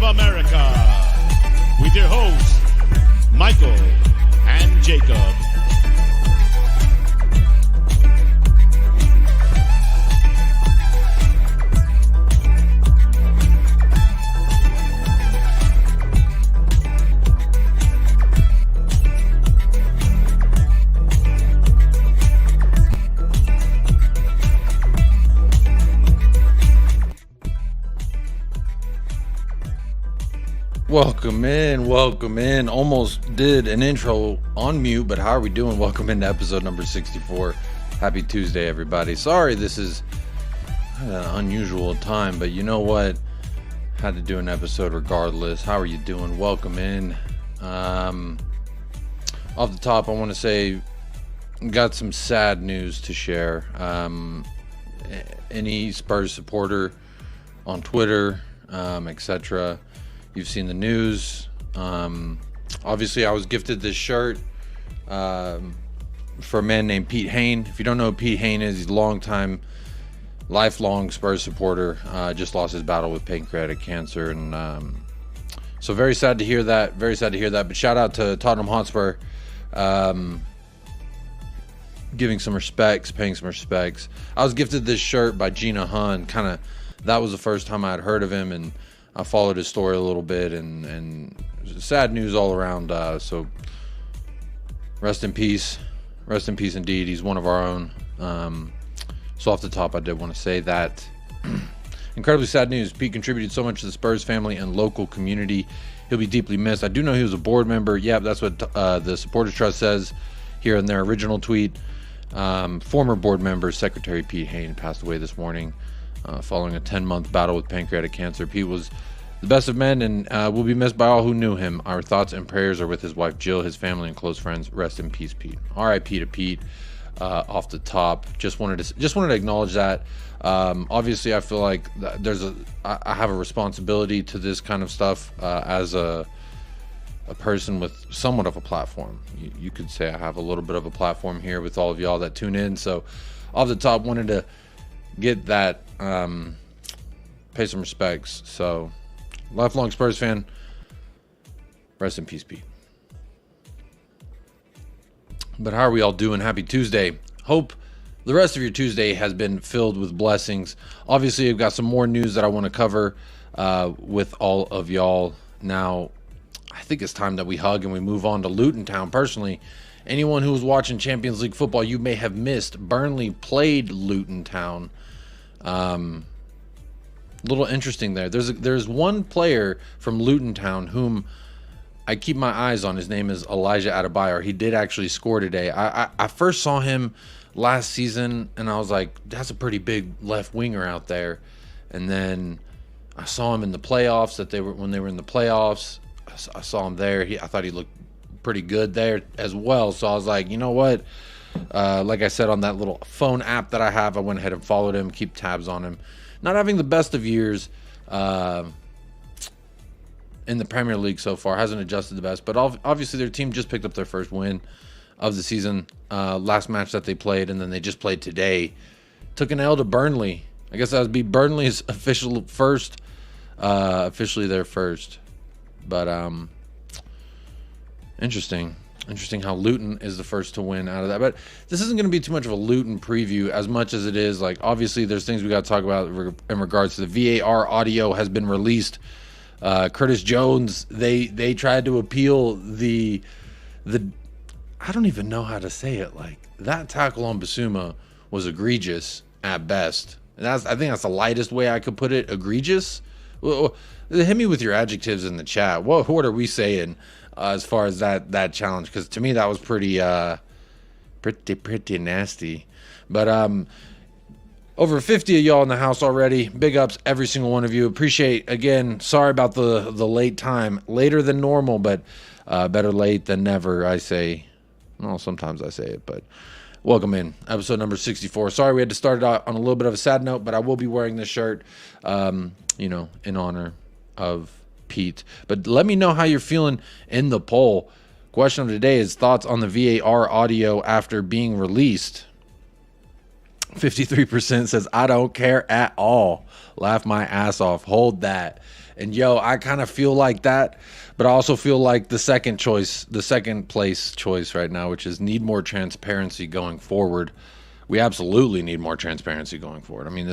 of America, with your hosts, Michael and Jacob. Welcome in. Almost did an intro on mute, but how are we doing? Welcome into episode number 64. Happy Tuesday, everybody. Sorry, this is an unusual time, but you know what? Had to do an episode regardless. How are you doing? Welcome in. Off the top, I want to say, got some sad news to share. Any Spurs supporter on Twitter, etc., you've seen the news. Obviously, I was gifted this shirt for a man named Pete Hain. If you don't know who Pete Hain is, he's a lifelong Spurs supporter. Just lost his battle with pancreatic cancer. And so very sad to hear that. But shout out to Tottenham Hotspur. Giving some respects, paying some respects. I was gifted this shirt by Gina Hun. That was the first time I had heard of him, and I followed his story a little bit, and sad news all around. So rest in peace indeed. He's one of our own. So off the top, I did want to say that. Incredibly sad news. Pete contributed so much to the Spurs family and local community. He'll be deeply missed. I do know he was a board member. Yeah, that's what the Supporters Trust says here in their original tweet. Former board member, Secretary Pete Hain, passed away this morning. Following a 10-month battle with pancreatic cancer. Pete was the best of men and will be missed by all who knew him. Our thoughts and prayers are with his wife Jill, his family, and close friends. Rest in peace, Pete. R.I.P. to Pete. Off the top, just wanted to acknowledge that. Obviously, I feel like I have a responsibility to this kind of stuff as a person with somewhat of a platform. You could say I have a little bit of a platform here with all of y'all that tune in. So, off the top, wanted to get that, pay some respects. So, lifelong Spurs fan, rest in peace, Pete. But how are we all doing? Happy Tuesday. Hope the rest of your Tuesday has been filled with blessings. Obviously, I've got some more news that I want to cover with all of y'all. Now, I think it's time that we hug and we move on to Luton Town. Personally, anyone who was watching Champions League football, you may have missed. Burnley played Luton Town. Little interesting there. There's one player from Luton Town whom I keep my eyes on. His name is Elijah Adebayor. He did actually score today. I first saw him last season, and I was like, that's a pretty big left winger out there. And then I saw him in the playoffs. When they were in the playoffs, I saw him there. I thought he looked pretty good there as well. So I was like, you know what? Like I said, on that little phone app that I have, I went ahead and followed him, keep tabs on him. Not having the best of years in the Premier League so far, hasn't adjusted the best, but obviously their team just picked up their first win of the season, last match that they played, and then they just played today. Took an L to Burnley. I guess that would be Burnley's officially their first. But interesting how Luton is the first to win out of that. But this isn't going to be too much of a Luton preview as much as it is, like, obviously there's things we got to talk about in regards to the VAR audio has been released. Curtis Jones, they tried to appeal the I don't even know how to say it. Like, that tackle on Bissouma was egregious at best. And I think that's the lightest way I could put it. Egregious. Well, hit me with your adjectives in the chat. What are we saying as far as that challenge? Because to me that was pretty nasty. But over 50 of y'all in the house already. Big ups, every single one of you. Appreciate, again, sorry about the late time. Later than normal, but better late than never, I say. Well, sometimes I say it, but welcome in. Episode number 64. Sorry we had to start it out on a little bit of a sad note, but I will be wearing this shirt, in honor of Pete. But let me know how you're feeling in the poll. Question of the day is thoughts on the VAR audio after being released. 53% says, I don't care at all. Laugh my ass off. Hold that. And yo, I kind of feel like that, but I also feel like the second place choice right now, which is need more transparency going forward. We absolutely need more transparency going forward. I mean,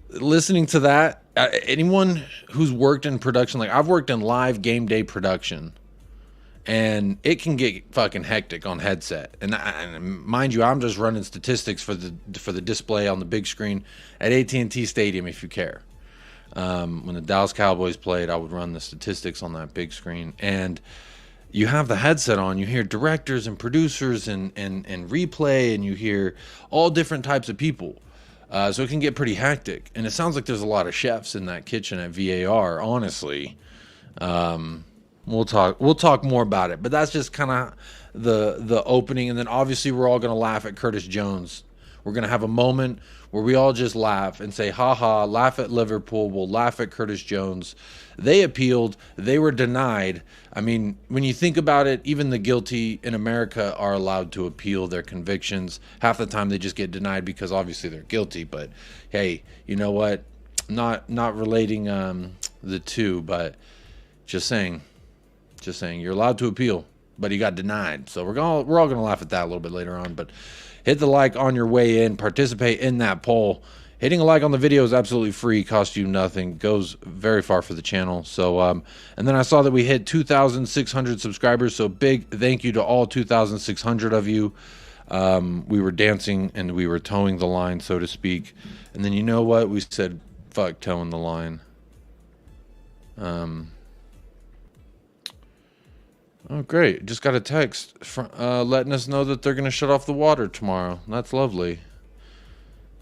listening to that, anyone who's worked in production, like I've worked in live game day production, and it can get fucking hectic on headset. And mind you, I'm just running statistics for the display on the big screen at AT&T Stadium, if you care. When the Dallas Cowboys played, I would run the statistics on that big screen. And you have the headset on, you hear directors and producers and replay, and you hear all different types of people. So it can get pretty hectic. And it sounds like there's a lot of chefs in that kitchen at VAR, honestly. We'll talk more about it, but that's just kind of the opening. And then obviously we're all going to laugh at Curtis Jones. We're going to have a moment where we all just laugh and say, ha ha, laugh at Liverpool. We'll laugh at Curtis Jones. They appealed. They were denied. I mean, when you think about it, even the guilty in America are allowed to appeal their convictions. Half the time they just get denied because obviously they're guilty. But hey, you know what? Not relating the two, but just saying you're allowed to appeal, but he got denied. So we're all gonna laugh at that a little bit later on. But hit the like on your way in, participate in that poll. Hitting a like on the video is absolutely free, costs you nothing, goes very far for the channel. So and then I saw that we hit 2,600 subscribers, so big thank you to all 2,600 of you. We were dancing and we were towing the line, so to speak. And then you know what? We said fuck towing the line. Oh, great. Just got a text from, letting us know that they're going to shut off the water tomorrow. That's lovely.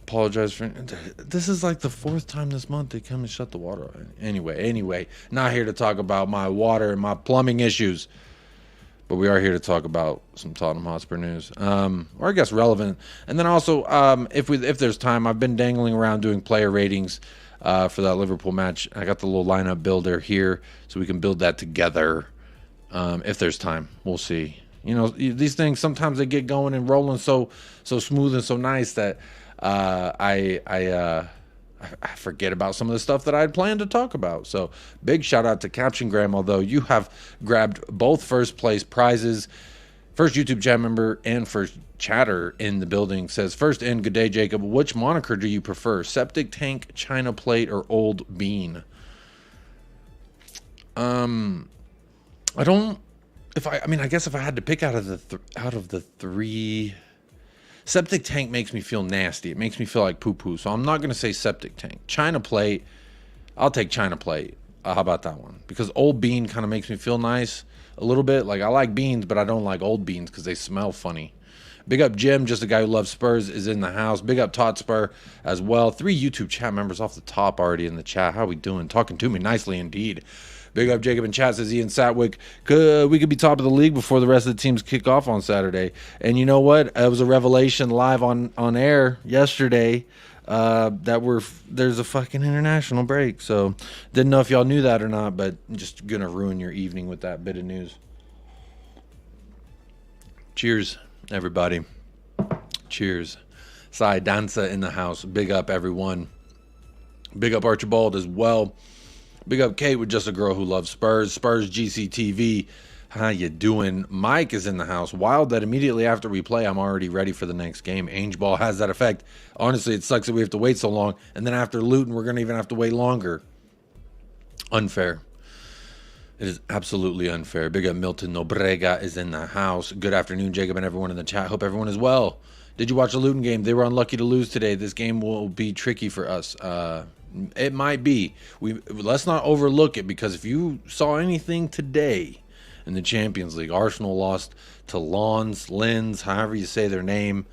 Apologize for... This is like the 4th time this month they come and shut the water off. Anyway, not here to talk about my water and my plumbing issues. But we are here to talk about some Tottenham Hotspur news. Or I guess relevant. And then also, if there's time, I've been dangling around doing player ratings for that Liverpool match. I got the little lineup builder here so we can build that together. If there's time, we'll see. You know, these things sometimes they get going and rolling so smooth and so nice that I forget about some of the stuff that I had planned to talk about. So big shout out to Caption Graham, although you have grabbed both first place prizes. First YouTube chat member and first chatter in the building says, first in, good day Jacob, which moniker do you prefer, septic tank, China plate, or old bean? I guess if I had to pick out of the three, septic tank makes me feel nasty. It makes me feel like poo-poo. So I'm not going to say septic tank. China plate, I'll take China plate. How about that one? Because old bean kind of makes me feel nice a little bit. Like I like beans, but I don't like old beans because they smell funny. Big up Jim, just a guy who loves Spurs, is in the house. Big up Totspur as well. 3 YouTube chat members off the top already in the chat. How we doing? Talking to me nicely indeed. Big up Jacob in chat, says Ian Satwick. We could be top of the league before the rest of the teams kick off on Saturday. And you know what? It was a revelation live on air yesterday that there's a fucking international break. So didn't know if y'all knew that or not, but just gonna ruin your evening with that bit of news. Cheers, everybody. Cheers. Sai Danza in the house. Big up everyone. Big up Archibald as well. Big up Kate with just a girl who loves Spurs. Spurs GCTV. How you doing? Mike is in the house. Wild that immediately after we play, I'm already ready for the next game. Ainge Ball has that effect. Honestly, it sucks that we have to wait so long. And then after Luton, we're going to even have to wait longer. Unfair. It is absolutely unfair. Big up Milton Nobrega is in the house. Good afternoon, Jacob, and everyone in the chat. Hope everyone is well. Did you watch the Luton game? They were unlucky to lose today. This game will be tricky for us. It might be. Let's not overlook it, because if you saw anything today in the Champions League, Arsenal lost to Linz, however you say their name.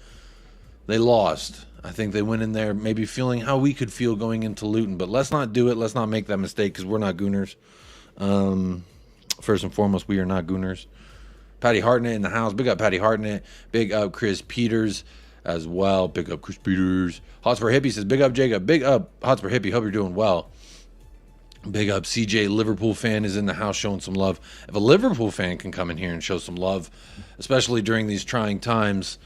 They lost. I think they went in there maybe feeling how we could feel going into Luton, but let's not do it. Let's not make that mistake, because we're not Gooners. First and foremost, we are not Gooners. Patty Hartnett in the house. Big up Patty Hartnett. Big up Chris Peters as well. Big up Chris Peters. Hotspur Hippie says, big up Jacob. Big up Hotspur Hippie. Hope you're doing well. Big up CJ. Liverpool fan is in the house showing some love. If a Liverpool fan can come in here and show some love, especially during these trying times,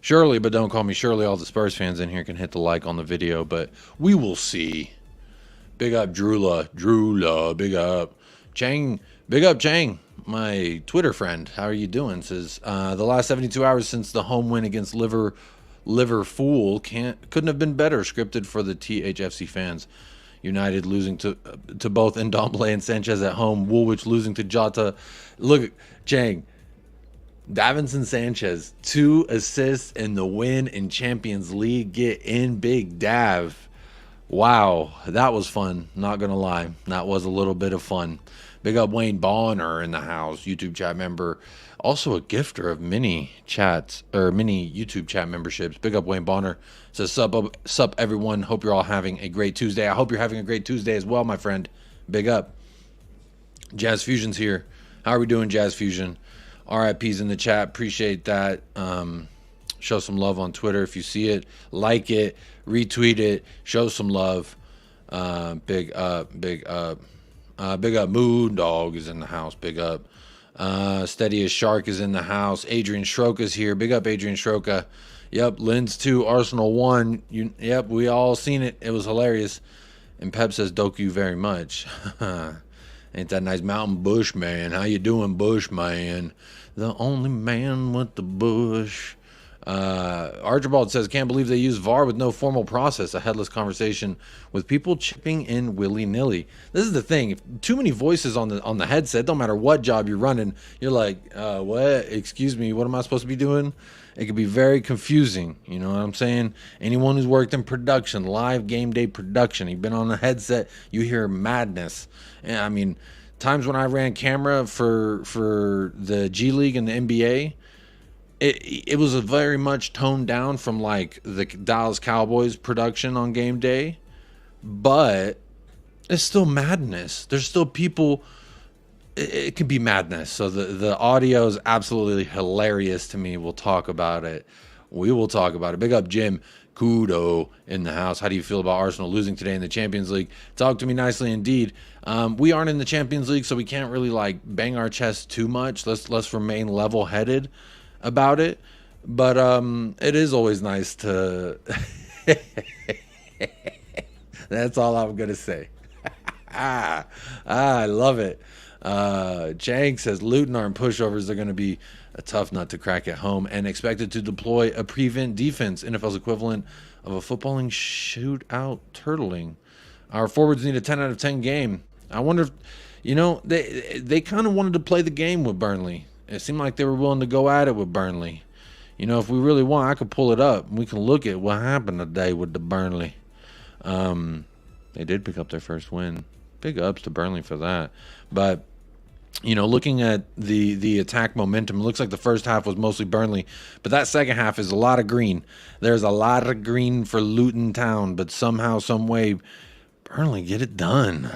surely, but don't call me Shirley, all the Spurs fans in here can hit the like on the video, but we will see. Big up Drula, big up Chang, big up Chang, my Twitter friend. How are you doing? Says the last 72 hours since the home win against Liverpool couldn't have been better scripted for the THFC fans. United losing to both Ndombele and Sanchez at home. Woolwich losing to Jota. Look, Chang, Davinson Sanchez, 2 assists in the win in Champions League. Get in, big Dav. Wow, that was fun. Not going to lie. That was a little bit of fun. Big up Wayne Bonner in the house, YouTube chat member. Also a gifter of many chats, or many YouTube chat memberships. Big up Wayne Bonner. Says, sup everyone. Hope you're all having a great Tuesday. I hope you're having a great Tuesday as well, my friend. Big up. Jazz Fusion's here. How are we doing, Jazz Fusion? RIP's in the chat. Appreciate that. Show some love on Twitter if you see it. Like it. Retweet it. Show some love. Big up. Big up. Big up. Moon Dog is in the house. Big up. Steady as Shark is in the house. Adrian Schroka's here. Big up, Adrian Schroka. Yep. Linz 2, Arsenal 1. Yep. We all seen it. It was hilarious. And Pep says, "Doku very much." Ain't that nice? Mountain Bush man. How you doing, Bush man? The only man with the bush. Archibald says, "Can't believe they use VAR with no formal process. A headless conversation with people chipping in willy-nilly." This is the thing. If too many voices on the headset, don't matter what job you're running, you're like, what? Excuse me, what am I supposed to be doing? It could be very confusing. You know what I'm saying? Anyone who's worked in production, live game day production, you've been on a headset, you hear madness. And I mean, times when I ran camera for the G League and the NBA, it was a very much toned down from like the Dallas Cowboys production on game day, but it's still madness. There's still people. It can be madness. So the audio is absolutely hilarious to me. We'll talk about it. We will talk about it. Big up Jim Kudo in the house. How do you feel about Arsenal losing today in the Champions League? Talk to me nicely indeed. We aren't in the Champions League, so we can't really like bang our chest too much. Let's remain level-headed about it. But it is always nice to that's all I'm gonna say. I love it. Chang says Luton aren't pushovers. They're going to be a tough nut to crack at home and expected to deploy a prevent defense, NFL's equivalent of a footballing shootout turtling. Our forwards need a 10 out of 10 game. I wonder if, they kind of wanted to play the game with Burnley. It seemed like they were willing to go at it with Burnley. If we really want, I could pull it up and we can look at what happened today with the Burnley. They did pick up their first win. Big ups to Burnley for that. But looking at the attack momentum, it looks like the first half was mostly Burnley, but that second half is a lot of green. There's a lot of green for Luton Town, but somehow, some way, Burnley get it done.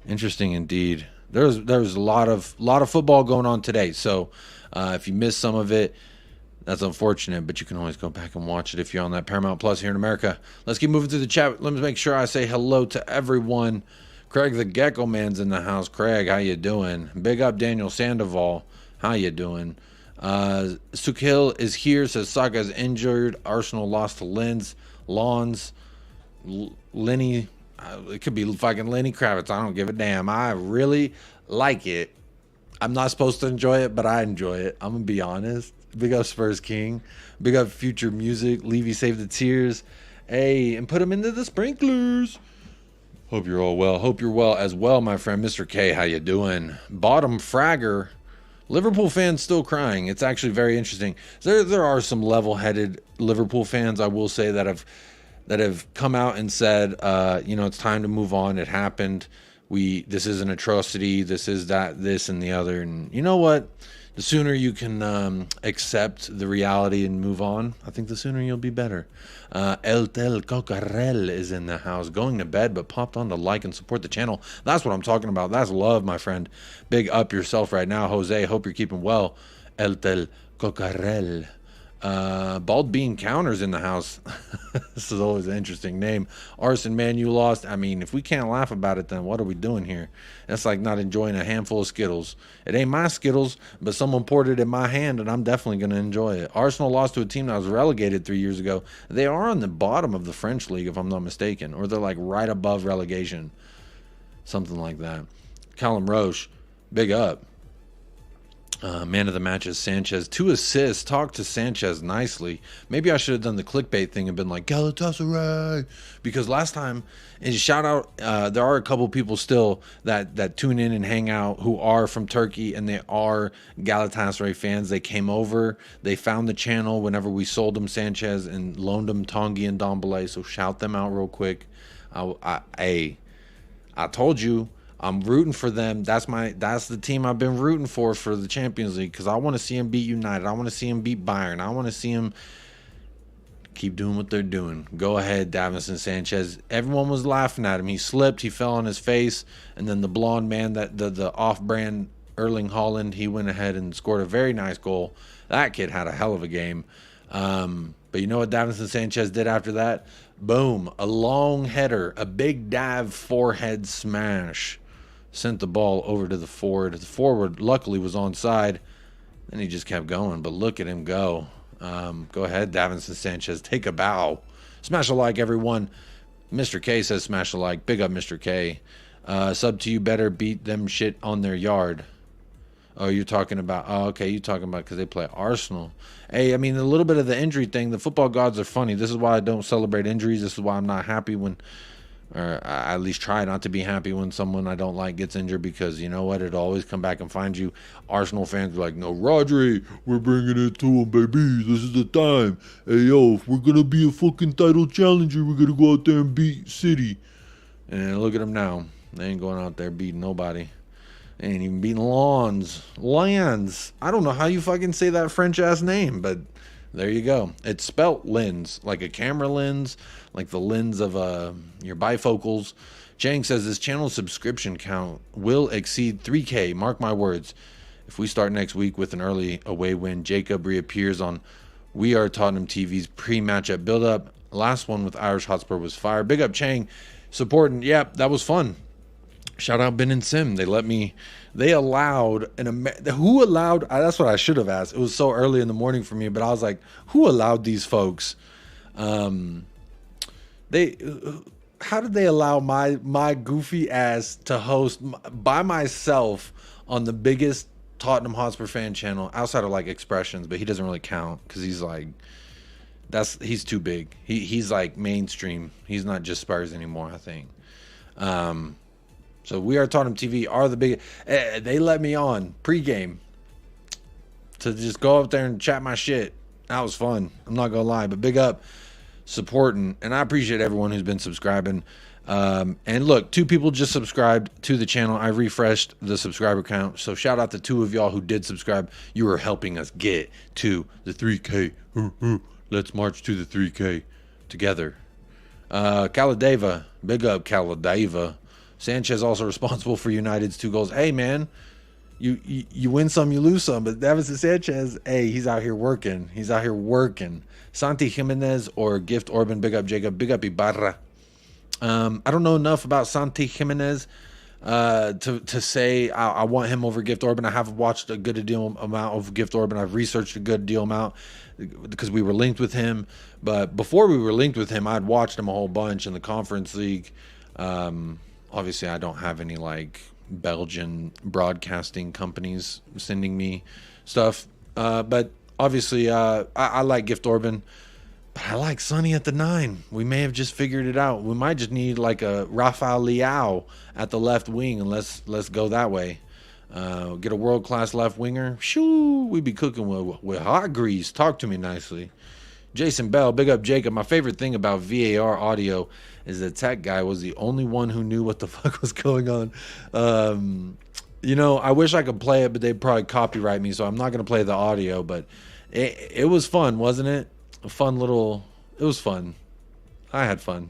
Interesting indeed. There's a lot of football going on today. So if you missed some of it, that's unfortunate, but you can always go back and watch it if you're on that Paramount Plus here in America. Let's keep moving through the chat. Let me make sure I say hello to everyone. Craig the Gecko Man's in the house. Craig, how you doing? Big up Daniel Sandoval. How you doing? Sukhil is here. Says Saka's injured. Arsenal lost to Lawns. Lenny. It could be fucking Lenny Kravitz. I don't give a damn. I really like it. I'm not supposed to enjoy it, but I enjoy it. I'm going to be honest. Big up Spurs King. Big up Future Music. Levy Save the Tears. Hey, and put them into the sprinklers. Hope you're all well. Hope you're well as well, my friend. Mr. K, how you doing? Bottom Fragger. Liverpool fans still crying. It's actually very interesting. There are some level-headed Liverpool fans, I will say, that have come out and said, it's time to move on. It happened. This is an atrocity. This is that, this and the other. And you know what? The sooner you can accept the reality and move on, I think the sooner you'll be better. El Tel Cocarel is in the house, going to bed, but popped on to like and support the channel. That's what I'm talking about. That's love, my friend. Big up yourself right now, Jose. Hope you're keeping well. El Tel Cocarel. Bald Bean Counters in the house. This is always an interesting name. Arson, man, you lost. I mean, if we can't laugh about it, then what are we doing here? That's like not enjoying a handful of Skittles. It ain't my Skittles, but someone poured it in my hand, and I'm definitely going to enjoy it. Arsenal lost to a team that was relegated 3 years ago. They are on the bottom of the French league, if I'm not mistaken, or they're like right above relegation, something like that. Callum Roche, big up. Man of the match is Sanchez. 2 assists. Talk to Sanchez nicely. Maybe I should have done the clickbait thing and been like, Galatasaray. Because last time, and shout out, there are a couple people still that tune in and hang out who are from Turkey, and they are Galatasaray fans. They came over. They found the channel whenever we sold them Sanchez and loaned them Tanguy and Dombele. So shout them out real quick. I told you. I'm rooting for them. That's the team I've been rooting for the Champions League, because I want to see them beat United. I want to see them beat Bayern. I want to see them keep doing what they're doing. Go ahead, Davinson Sanchez. Everyone was laughing at him. He slipped. He fell on his face. And then the blonde man, that the off-brand Erling Haaland, he went ahead and scored a very nice goal. That kid had a hell of a game. But you know what Davinson Sanchez did after that? Boom. A long header. A big dive forehead smash. Sent the ball over to the forward. The forward luckily was onside. Then he just kept going. But look at him go. Go ahead, Davinson Sanchez. Take a bow. Smash a like, everyone. Mr. K says smash a like. Big up, Mr. K. Sub to you better beat them shit on their yard. Oh, you're talking about... Oh, okay, you're talking about because they play Arsenal. Hey, I mean, a little bit of the injury thing. The football gods are funny. This is why I don't celebrate injuries. This is why I'm not happy when... Or I at least try not to be happy when someone I don't like gets injured, because you know what? It'll always come back and find you. Arsenal fans are like, no, Rodri, we're bringing it to him, baby. This is the time. Hey, yo, if we're going to be a fucking title challenger, we're going to go out there and beat City. And look at them now. They ain't going out there beating nobody. They ain't even beating Lands. I don't know how you fucking say that French-ass name, but... There you go. It's spelt lens, like a camera lens, like the lens of your bifocals. Chang says this channel's subscription count will exceed 3K. Mark my words. If we start next week with an early away win, Jacob reappears on We Are Tottenham TV's pre-matchup build-up. Last one with Irish Hotspur was fire. Big up Chang, supporting. Yeah, that was fun. Shout out Ben and Sim. They allowed who allowed, that's what I should have asked. It was so early in the morning for me, but I was like, who allowed these folks? How did they allow my goofy ass to host by myself on the biggest Tottenham Hotspur fan channel outside of like Expressions, but he doesn't really count because he's like, he's too big. He's like mainstream. He's not just Spurs anymore, I think. So We Are Tottenham TV are the big... They let me on pregame to just go up there and chat my shit. That was fun. I'm not going to lie. But big up supporting. And I appreciate everyone who's been subscribing. And look, 2 people just subscribed to the channel. I refreshed the subscriber count. So shout out to 2 of y'all who did subscribe. You are helping us get to the 3K. Let's march to the 3K together. Caladeva. Big up Caladeva. Sanchez also responsible for United's 2 goals. Hey, man, you win some, you lose some. But Davinson Sanchez, hey, he's out here working. He's out here working. Santi Jimenez or Gift Orban, big up Jacob, big up Ibarra. I don't know enough about Santi Jimenez to say I want him over Gift Orban. I have watched a good deal amount of Gift Orban. I've researched a good deal amount because we were linked with him. But before we were linked with him, I'd watched him a whole bunch in the Conference League. Obviously, I don't have any like Belgian broadcasting companies sending me stuff. But obviously, I like Gift Orban. But I like Sonny at the 9. We may have just figured it out. We might just need like a Rafael Leao at the left wing, and let's go that way. Get a world-class left winger. Shoo, we'd be cooking with hot grease. Talk to me nicely. Jason Bell, big up Jacob. My favorite thing about VAR audio is the tech guy was the only one who knew what the fuck was going on. You know, I wish I could play it, but they'd probably copyright me, so I'm not going to play the audio. But it was fun, wasn't it? It was fun. I had fun.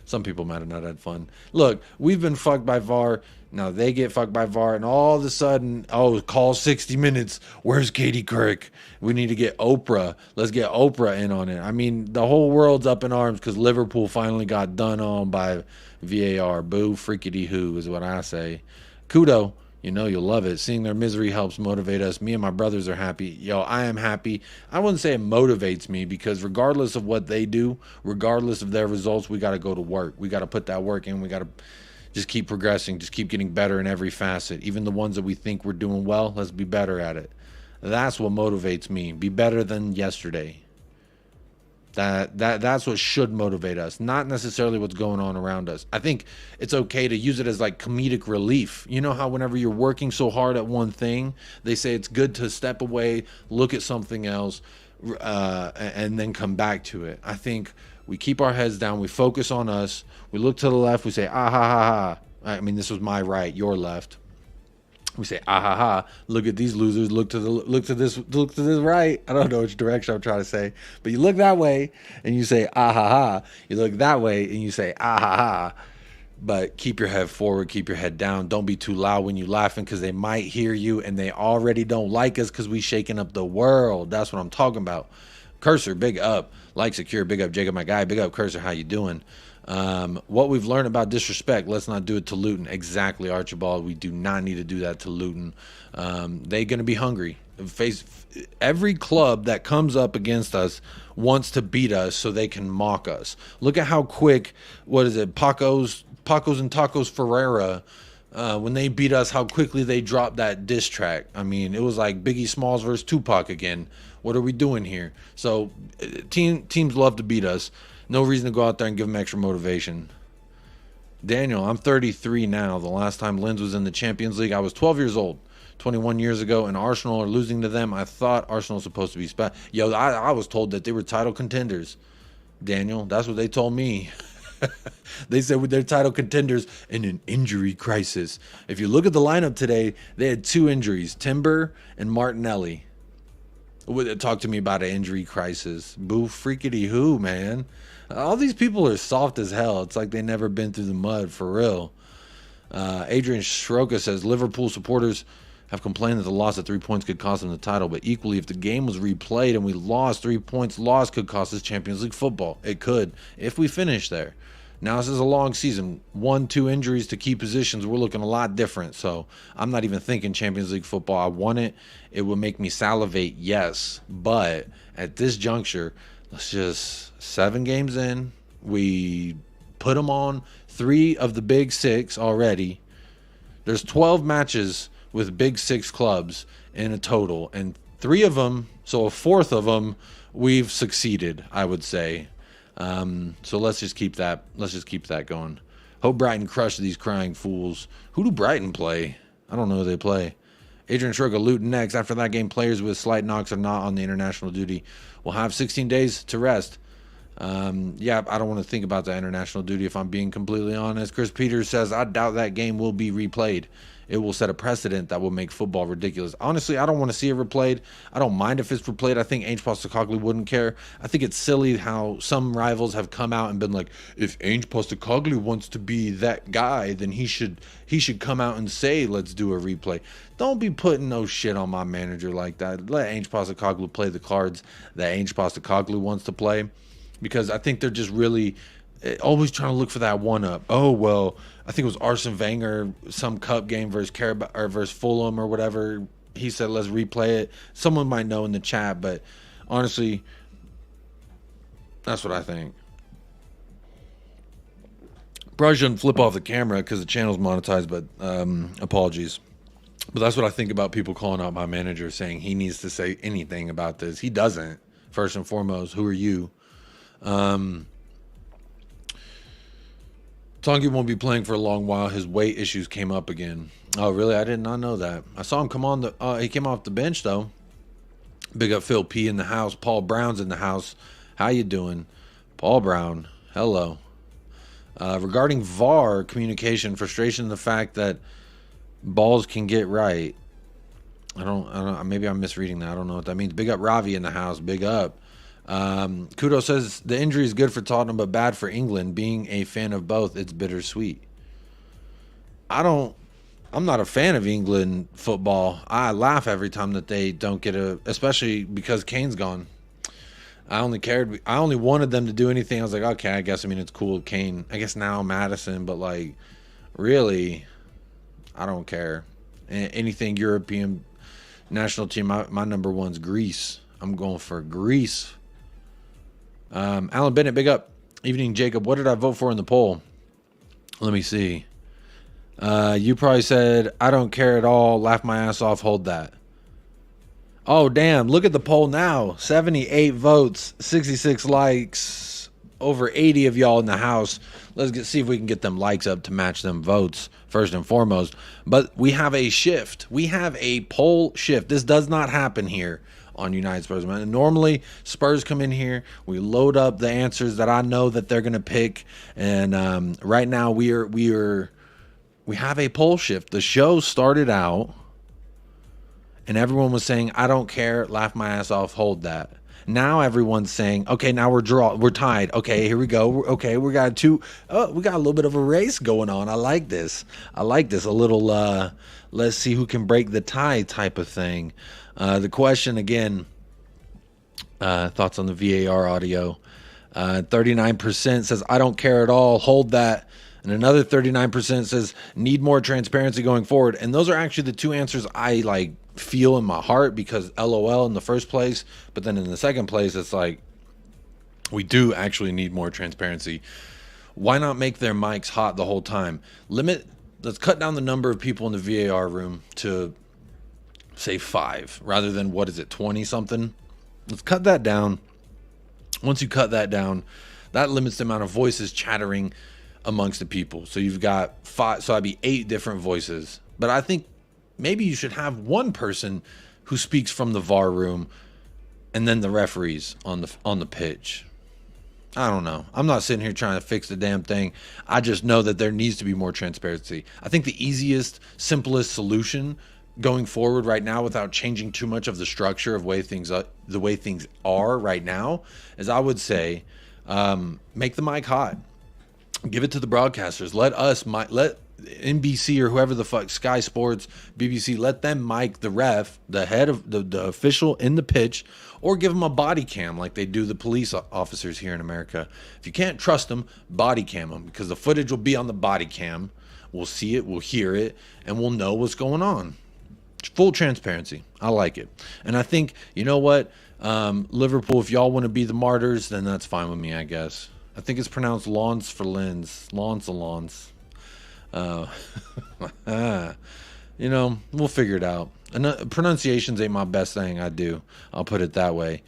Some people might have not had fun. Look, we've been fucked by VAR Now they get fucked by VAR, and all of a sudden, oh, call 60 minutes. Where's Katie Couric? We need to get Oprah. Let's get Oprah in on it. I mean, the whole world's up in arms because Liverpool finally got done on by VAR. Boo, freakity who is what I say. Kudo, you know you'll love it. Seeing their misery helps motivate us. Me and my brothers are happy. Yo, I am happy. I wouldn't say it motivates me because regardless of what they do, regardless of their results, we got to go to work. We got to put that work in. We got to just keep progressing, just keep getting better in every facet. Even the ones that we think we're doing well, let's be better at it. That's what motivates me. Be better than yesterday. That's what should motivate us, not necessarily what's going on around us. I think it's okay to use it as like comedic relief. You know how whenever you're working so hard at one thing, they say it's good to step away, look at something else, and then come back to it. I think we keep our heads down, we focus on us, we look to the left, we say, ah, ha, ha, ha. I mean, this was my right, your left. We say, ah, ha, ha, look at these losers, look to this right. I don't know which direction I'm trying to say, but you look that way and you say, ah, ha, ha. You look that way and you say, ah, ha, ha. But keep your head forward, keep your head down. Don't be too loud when you're laughing because they might hear you and they already don't like us because we shaking up the world. That's what I'm talking about. Cursor, big up. Like Secure, big up. Jacob, my guy, big up. Cursor, how you doing? What we've learned about disrespect, let's not do it to Luton. Exactly, Archibald. We do not need to do that to Luton. They're going to be hungry. Every club that comes up against us wants to beat us so they can mock us. Look at how quick, what is it, Pacos and Tacos Ferreira, when they beat us, how quickly they dropped that diss track. I mean, it was like Biggie Smalls versus Tupac again. What are we doing here? So teams love to beat us. No reason to go out there and give them extra motivation. Daniel, I'm 33 now. The last time LUIZ was in the Champions League, I was 12 years old. 21 years ago, and Arsenal are losing to them. I thought Arsenal was supposed to be special. Yo, I was told that they were title contenders. Daniel, that's what they told me. They said they're title contenders in an injury crisis. If you look at the lineup today, they had 2 injuries, Timber and Martinelli. Talk to me about an injury crisis. Boo freakity who, man. All these people are soft as hell. It's like they never been through the mud, for real. Adrian Schroka says, Liverpool supporters have complained that the loss of 3 points could cost them the title, but equally, if the game was replayed and we lost, 3 points lost could cost us Champions League football. It could, if we finish there. Now, this is a long season. 1-2 injuries to key positions. We're looking a lot different. So I'm not even thinking Champions League football. I want it. It would make me salivate, yes. But at this juncture, let's just 7 games in. We put them on 3 of the big 6 already. There's 12 matches with big 6 clubs in a total. And 3 of them, so a fourth of them, we've succeeded, I would say. So let's just keep that going. Hope Brighton crush these crying fools. Who do Brighton play? I don't know who they play. Adrian Schroka, Luton next. After that game, players with slight knocks are not on the international duty. We'll have 16 days to rest. Yeah, I don't want to think about that international duty if I'm being completely honest. Chris Peters says, I doubt that game will be replayed. It will set a precedent that will make football ridiculous. Honestly, I don't want to see it replayed. I don't mind if it's replayed. I think Ange Postecoglou wouldn't care. I think it's silly how some rivals have come out and been like, if Ange Postecoglou wants to be that guy, then he should come out and say, let's do a replay. Don't be putting no shit on my manager like that. Let Ange Postecoglou play the cards that Ange Postecoglou wants to play, because I think they're just really always trying to look for that one-up. Oh, well, I think it was Arsene Wenger, some cup game versus versus Fulham or whatever. He said, let's replay it. Someone might know in the chat, but honestly, that's what I think. Probably shouldn't flip off the camera because the channel's monetized, but apologies. But that's what I think about people calling out my manager saying he needs to say anything about this. He doesn't. First and foremost, who are you? Tongi won't be playing for a long while. His weight issues came up again. Oh, really? I did not know that. I saw him come on the... he came off the bench, though. Big up Phil P in the house. Paul Brown's in the house. How you doing? Paul Brown. Hello. Regarding VAR communication, frustration, the fact that balls can get right. I don't... Maybe I'm misreading that. I don't know what that means. Big up Ravi in the house. Big up. Kudo says the injury is good for Tottenham but bad for England. Being a fan of both, it's bittersweet. I don't I'm not a fan of England football. I laugh every time that they don't get especially because Kane's gone. I only wanted them to do anything. I was like, okay, I guess, I mean, it's cool, Kane. I guess now Madison, but like, really, I don't care. Anything European national team, my number one's Greece. I'm going for Greece. Alan Bennett, big up. Evening, Jacob. What did I vote for in the poll? Let me see. You probably said, I don't care at all. Laugh my ass off. Hold that. Oh, damn. Look at the poll now. 78 votes, 66 likes, over 80 of y'all in the house. Let's see if we can get them likes up to match them votes, first and foremost. But we have a shift. We have a poll shift. This does not happen here on United Spurs. Normally, Spurs come in here. We load up the answers that I know that they're going to pick. And right now, we have a poll shift. The show started out, and everyone was saying, I don't care, laugh my ass off, hold that. Now everyone's saying, okay, now we're tied. Okay, here we go. Okay, we got a little bit of a race going on. I like this. A little, let's see who can break the tie type of thing. The question again, thoughts on the VAR audio. 39% says, I don't care at all, hold that. And another 39% says, need more transparency going forward. And those are actually the two answers I feel in my heart, because LOL in the first place. But then in the second place, it's like, we do actually need more transparency. Why not make their mics hot the whole time? Let's cut down the number of people in the VAR room to, say, 5, rather than, 20 something? Let's cut that down. Once you cut that down, that limits the amount of voices chattering amongst the people. So you've got 5, so that'd be 8 different voices. But I think maybe you should have one person who speaks from the VAR room, and then the referees on the pitch. I don't know. I'm not sitting here trying to fix the damn thing. I just know that there needs to be more transparency. I think the easiest, simplest solution going forward right now, without changing too much of the structure of the way things are right now, is I would say, make the mic hot. Give it to the broadcasters. Let NBC or whoever the fuck, Sky Sports, BBC, let them mic the ref, the head of the official in the pitch, or give them a body cam like they do the police officers here in America. If you can't trust them, body cam them, because the footage will be on the body cam. We'll see it, we'll hear it, and we'll know what's going on. Full transparency. I like it. And I think, you know what? Liverpool, if y'all want to be the martyrs, then that's fine with me, I guess. I think it's pronounced Lawns for Lens. Lawns. We'll figure it out. And pronunciations ain't my best thing I do. I'll put it that way.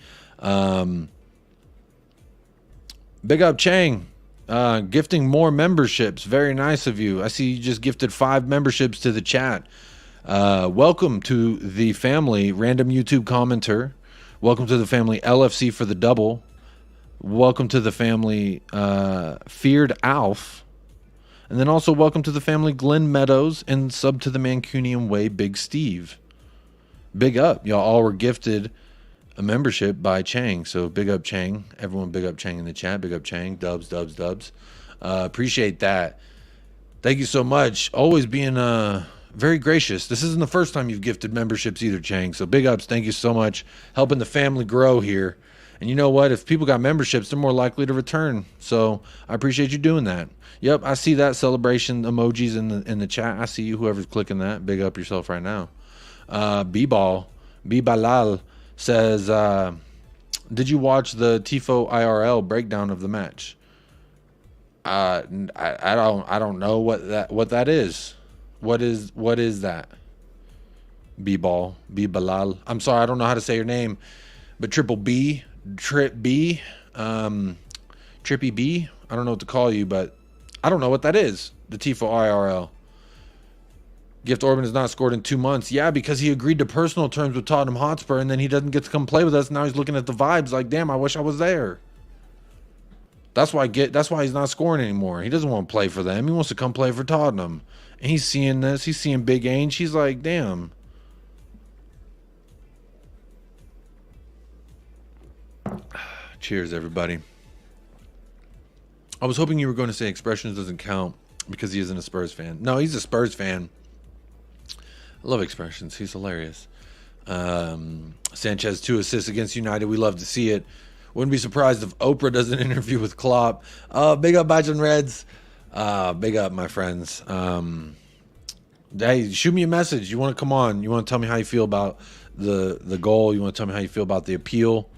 Big up Chang. Gifting more memberships. Very nice of you. I see you just gifted 5 memberships to the chat. Welcome to the family, Random YouTube Commenter. Welcome to the family, LFC for the double. Welcome to the family, Feared Alf. And then also welcome to the family, Glenn Meadows, and sub to the Mancunian Way, Big Steve. Big up. Y'all all were gifted a membership by Chang. So big up Chang. Everyone big up Chang in the chat. Big up Chang. Dubs. Appreciate that. Thank you so much. Always being very gracious. This isn't the first time you've gifted memberships either, Chang. So big ups. Thank you so much. Helping the family grow here. And you know what? If people got memberships, they're more likely to return. So I appreciate you doing that. Yep, I see that celebration emojis in the chat. I see you, whoever's clicking that. Big up yourself right now. B-Balal says, did you watch the Tifo IRL breakdown of the match? I don't know what that is. What is that? B-Balal. I'm sorry, I don't know how to say your name, but Trippy B, Trippy B. I don't know what to call you, but I don't know what that is. The Tifo IRL. Gift Orban has not scored in 2 months. Yeah, because he agreed to personal terms with Tottenham Hotspur, and then he doesn't get to come play with us. Now he's looking at the vibes like, damn, I wish I was there. That's why he's not scoring anymore. He doesn't want to play for them. He wants to come play for Tottenham. And he's seeing this. He's seeing Big Ainge. He's like, damn. Cheers, everybody. I was hoping you were going to say expressions doesn't count because he isn't a Spurs fan. No, he's a Spurs fan. love expressions. He's hilarious. Sanchez 2 assists against United. We love to see it. Wouldn't be surprised if Oprah does an interview with Klopp. Big up Bajan Reds. Big up, my friends. Hey, shoot me a message. You want to come on? You want to tell me how you feel about the goal? You want to tell me how you feel about the appeal?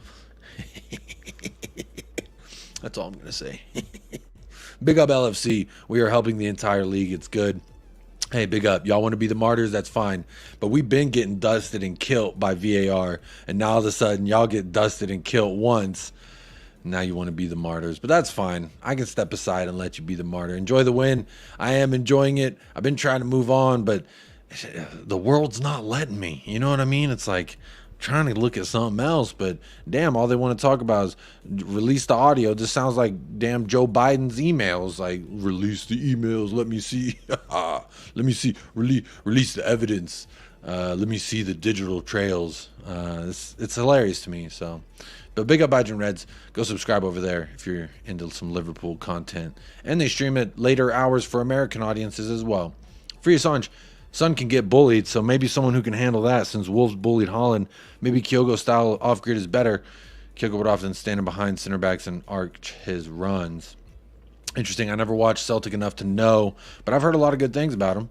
That's all I'm going to say. Big up LFC. We are helping the entire league. It's good. Hey, big up. Y'all want to be the martyrs? That's fine. But we've been getting dusted and killed by VAR. And now all of a sudden, y'all get dusted and killed once. Now you want to be the martyrs. But that's fine. I can step aside and let you be the martyr. Enjoy the win. I am enjoying it. I've been trying to move on, but the world's not letting me. You know what I mean? It's like trying to look at something else, but damn, all they want to talk about is release the audio. It just sounds like damn Joe Biden's emails, like release the emails, let me see. Let me see, release the evidence. Let me see the digital trails. It's hilarious to me. So, but big up Bajan Reds. Go subscribe over there if you're into some Liverpool content, and they stream it later hours for American audiences as well. Free Assange. Son can get bullied, so maybe someone who can handle that. Since Wolves bullied Holland, maybe Kyogo style off grid is better. Kyogo would often stand behind center backs and arch his runs. Interesting. I never watched Celtic enough to know, but I've heard a lot of good things about him.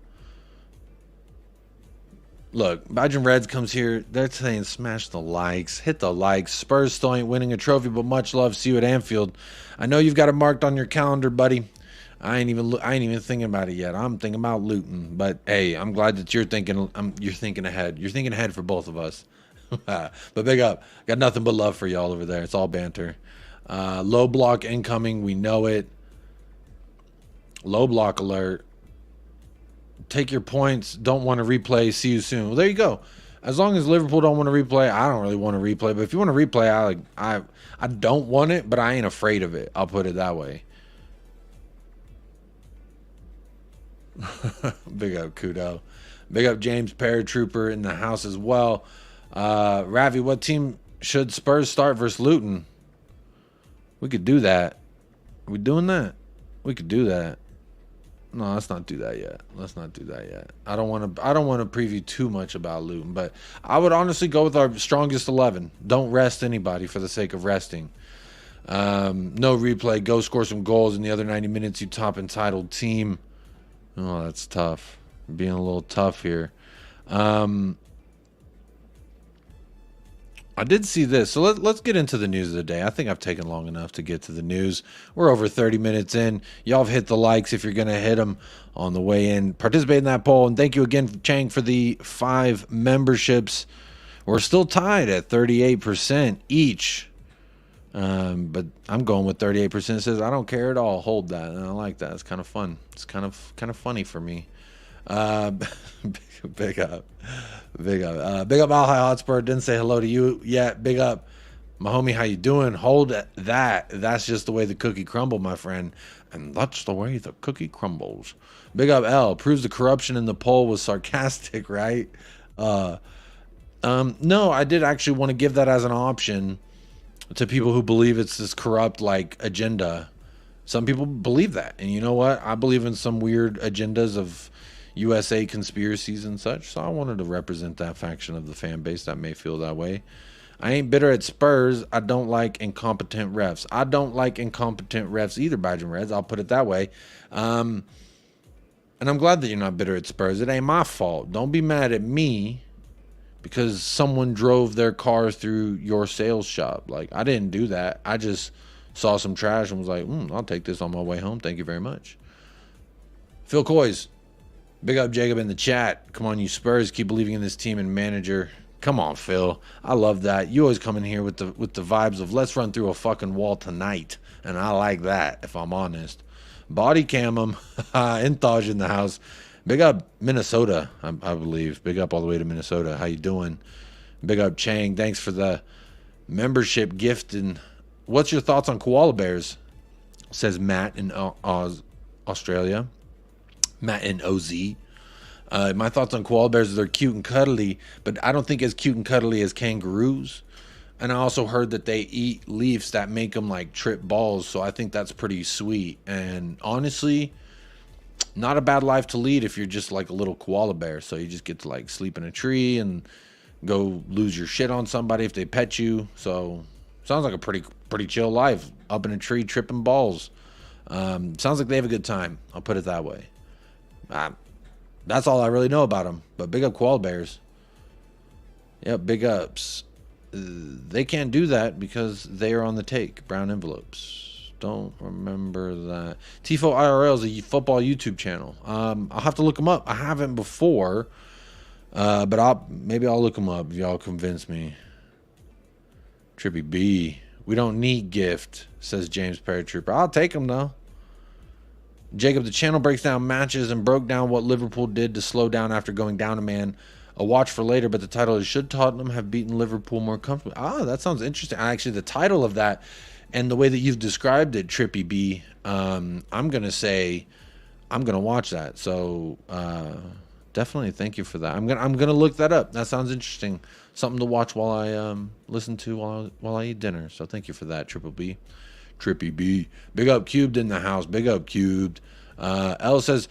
Look, Bajan Reds comes here. They're saying smash the likes, hit the likes. Spurs still ain't winning a trophy, but much love. See you at Anfield. I know you've got it marked on your calendar, buddy. I ain't even thinking about it yet. I'm thinking about Luton, but hey, I'm glad that you're thinking ahead. You're thinking ahead for both of us. But big up. Got nothing but love for y'all over there. It's all banter. Low block incoming. We know it. Low block alert. Take your points. Don't want to replay. See you soon. Well, there you go. As long as Liverpool don't want to replay, I don't really want to replay. But if you want to replay, I don't want it, but I ain't afraid of it. I'll put it that way. Big up Kudo. Big up James Paratrooper in the house as well. Ravi, what team should Spurs start versus Luton? We could do that. Are we doing that? We could do that. No, let's not do that yet. Let's not do that yet. I don't want to preview too much about Luton, but I would honestly go with our strongest 11. Don't rest anybody for the sake of resting. No replay. Go score some goals in the other 90 minutes, you top entitled team. Oh, that's tough. Being a little tough here. I did see this. So let's get into the news of the day. I think I've taken long enough to get to the news. We're over 30 minutes in. Y'all have hit the likes if you're going to hit them on the way in. Participate in that poll. And thank you again, Chang, for the 5 memberships. We're still tied at 38% each. But I'm going with 38%. It says I don't care at all. Hold that. And I like that. It's kind of fun. It's kind of funny for me. Big up. Big up Al Hotspur. Didn't say hello to you yet. Big up my homie. How you doing? Hold that. That's just the way the cookie crumbled, my friend. And that's the way the cookie crumbles. Big up L. Proves the corruption in the poll was sarcastic, right? No, I did actually want to give that as an option to people who believe it's this corrupt like agenda. Some people believe that, and you know what? I believe in some weird agendas of USA conspiracies and such, so I wanted to represent that faction of the fan base that may feel that way. I ain't bitter at Spurs. I don't like incompetent refs. I don't like incompetent refs either, Bajan Reds. I'll put it that way. And I'm glad that you're not bitter at Spurs. It ain't my fault. Don't be mad at me because someone drove their car through your sales shop. Like, I didn't do that. I just saw some trash and was like, I'll take this on my way home. Thank you very much. Phil Coys. Big up Jacob in the chat. Come on, you Spurs. Keep believing in this team and manager. Come on, Phil. I love that. You always come in here with the vibes of let's run through a fucking wall tonight. And I like that, if I'm honest. Body cam him. Inthaj in the house. Big up Minnesota, I believe. Big up all the way to Minnesota. How you doing? Big up Chang. Thanks for the membership gift. And what's your thoughts on koala bears? Says Matt in Australia. Matt in OZ. My thoughts on koala bears is they're cute and cuddly, but I don't think as cute and cuddly as kangaroos. And I also heard that they eat leaves that make them like trip balls, so I think that's pretty sweet. And honestly, not a bad life to lead if you're just like a little koala bear. So you just get to like sleep in a tree and go lose your shit on somebody if they pet you. So sounds like a pretty chill life. Up in a tree, tripping balls. Sounds like they have a good time. I'll put it that way. That's all I really know about them. But big up koala bears. Yep, big ups. They can't do that because they are on the take. Brown envelopes. Don't remember that. Tifo IRL is a football YouTube channel. I'll have to look them up. I haven't before, but maybe I'll look them up if y'all convince me. Trippy B. We don't need gift, says James Paratrooper. I'll take them though. Jacob, the channel breaks down matches and broke down what Liverpool did to slow down after going down a man. A watch for later, but the title is Should Tottenham Have Beaten Liverpool More Comfortably? That sounds interesting. Actually, the title of that and the way that you've described it, Trippy B, I'm going to say I'm going to watch that. So definitely thank you for that. I'm going to look that up. That sounds interesting. Something to watch while I listen to while I eat dinner. So thank you for that, Trippy B. Big up Cubed in the house. Big up Cubed. L says,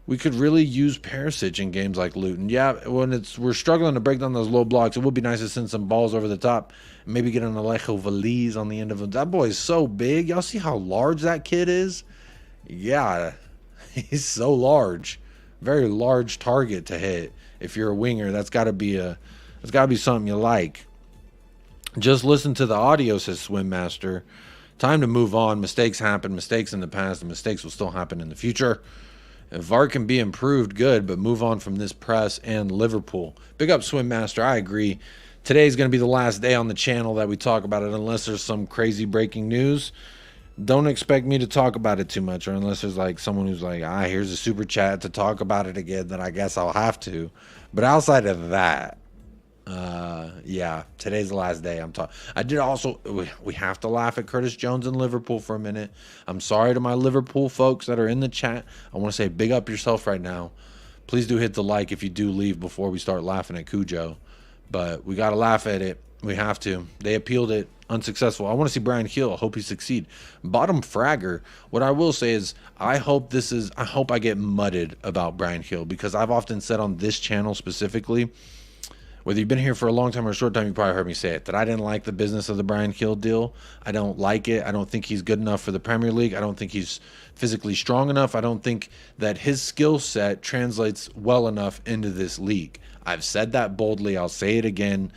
we could really use Perisic in games like Luton. Yeah, when we're struggling to break down those low blocks, it would be nice to send some balls over the top and maybe get an Alejo Valiz on the end of it. That boy is so big. Y'all see how large that kid is? Yeah, he's so large. Very large target to hit. If you're a winger, that's got to be something you like. Just listen to the audio, says Swim Master. Time to move on. Mistakes happen. Mistakes in the past, and mistakes will still happen in the future. If VAR can be improved, good, but move on from this press and Liverpool. Big up, Swim Master. I agree. Today's going to be the last day on the channel that we talk about it, unless there's some crazy breaking news. Don't expect me to talk about it too much, or unless there's like someone who's like, here's a super chat to talk about it again, then I guess I'll have to. But outside of that, yeah, today's the last day. I did also, we have to laugh at Curtis Jones in Liverpool for a minute. I'm sorry to my Liverpool folks that are in the chat. I want to say big up yourself right now. Please do hit the like if you do leave before we start laughing at Cujo. But we got to laugh at it. We have to. They appealed it. Unsuccessful. I want to see Brian Hill. I hope he succeed. Bottom Fragger. What I will say is I hope I get mudded about Brian Hill, because I've often said on this channel specifically, whether you've been here for a long time or a short time, you probably heard me say it, that I didn't like the business of the Brian Hill deal. I don't like it. I don't think he's good enough for the Premier League. I don't think he's physically strong enough. I don't think that his skill set translates well enough into this league. I've said that boldly. I'll say it again.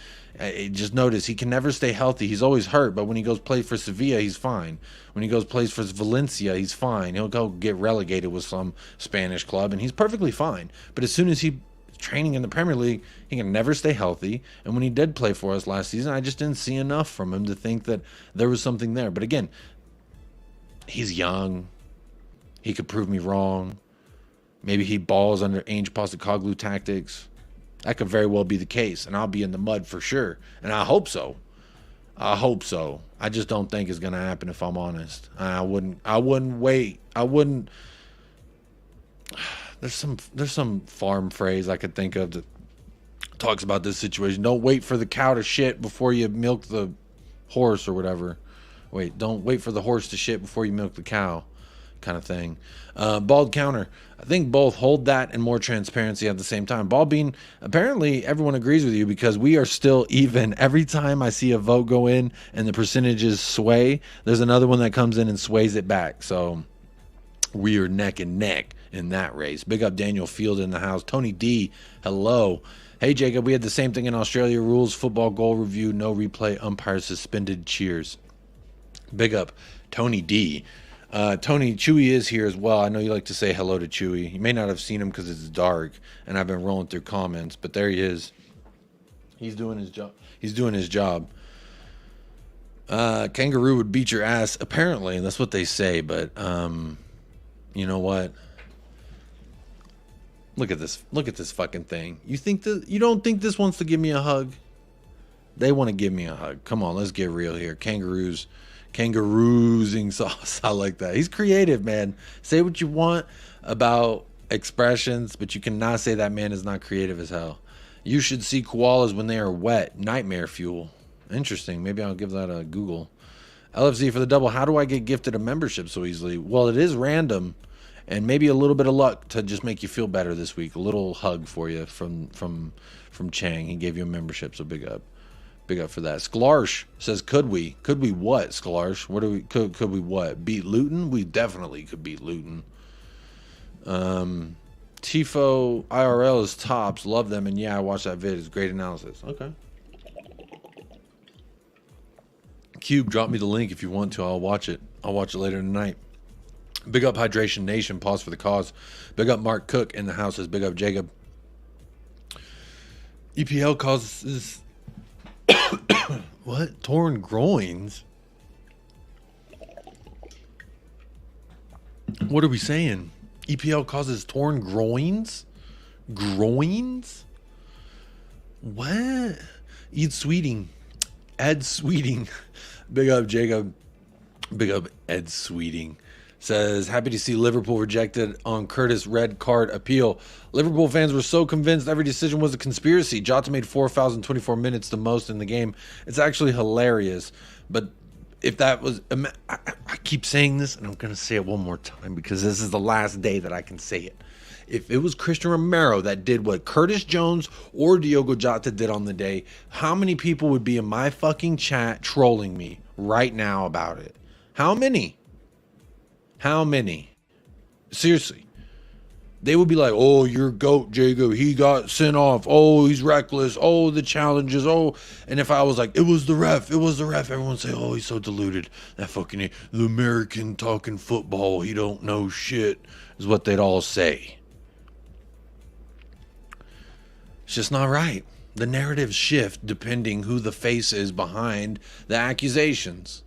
Just notice he can never stay healthy. He's always hurt, but when he goes play for Sevilla, he's fine. When he goes plays for Valencia, he's fine. He'll go get relegated with some Spanish club, and he's perfectly fine. But as soon as he training in the Premier League, he can never stay healthy. And when he did play for us last season, I just didn't see enough from him to think that there was something there. But again, he's young. He could prove me wrong. Maybe he balls under Ainge Postecoglou tactics. That could very well be the case, and I'll be in the mud for sure. And I hope so. I hope so. I just don't think it's going to happen, if I'm honest. I wouldn't wait. I wouldn't. There's some farm phrase I could think of that talks about this situation. Don't wait for the cow to shit before you milk the horse, or whatever. Wait, don't wait for the horse to shit before you milk the cow, kind of thing. Bald counter. I think both hold that and more transparency at the same time. Ball Bean, apparently everyone agrees with you, because we are still even. Every time I see a vote go in and the percentages sway, there's another one that comes in and sways it back. So we are neck and neck in that race. Big up Daniel Field in the house. Tony D, hello. Hey Jacob, we had the same thing in Australia. Rules, football goal review, no replay, umpire suspended, cheers. Big up Tony D. Tony, Chewy is here as well. I know you like to say hello to Chewy. You may not have seen him because it's dark and I've been rolling through comments, but there he is. He's doing his job. Kangaroo would beat your ass. Apparently, that's what they say, but you know what? Look at this fucking thing. You don't think this wants to give me a hug? They want to give me a hug. Come on, let's get real here. Kangaroosing sauce. I like that. He's creative, man. Say what you want about expressions, but you cannot say that man is not creative as hell. You should see koalas when they are wet. Nightmare fuel. Interesting. Maybe I'll give that a Google. LFZ for the double. How do I get gifted a membership so easily? Well, it is random. and maybe a little bit of luck to just make you feel better this week. A little hug for you from Chang. He gave you a membership, so big up for that. Sklarsh says, could we what, Sklarsh? What do we could we what? Beat Luton? We definitely could beat Luton. Tifo IRL is tops. Love them, and yeah, I watched that vid. It's great analysis. Okay. Cube, drop me the link if you want to. I'll watch it. I'll watch it later tonight. Big up Hydration Nation. Pause for the cause. Big up Mark Cook in the house. Says big up Jacob. EPL causes what? Torn groins? What are we saying? EPL causes torn groins? Groins? What? Ed Sweeting. Ed Sweeting. Big up Jacob. Big up Ed Sweeting. Says, happy to see Liverpool rejected on Curtis red card appeal. Liverpool fans were so convinced every decision was a conspiracy. Jota made 4 fouls in 24 minutes, the most in the game. It's actually hilarious. But if that was... I keep saying this, and I'm going to say it one more time because this is the last day that I can say it. If it was Christian Romero that did what Curtis Jones or Diogo Jota did on the day, how many people would be in my fucking chat trolling me right now about it? How many? How many? Seriously. They would be like, oh, you're GOAT, Jacob. He got sent off. Oh, he's reckless. Oh, the challenges. Oh. And if I was like, it was the ref. It was the ref. Everyone would say, oh, he's so deluded. That fucking, the American talking football. He don't know shit, is what they'd all say. It's just not right. The narratives shift depending who the face is behind the accusations.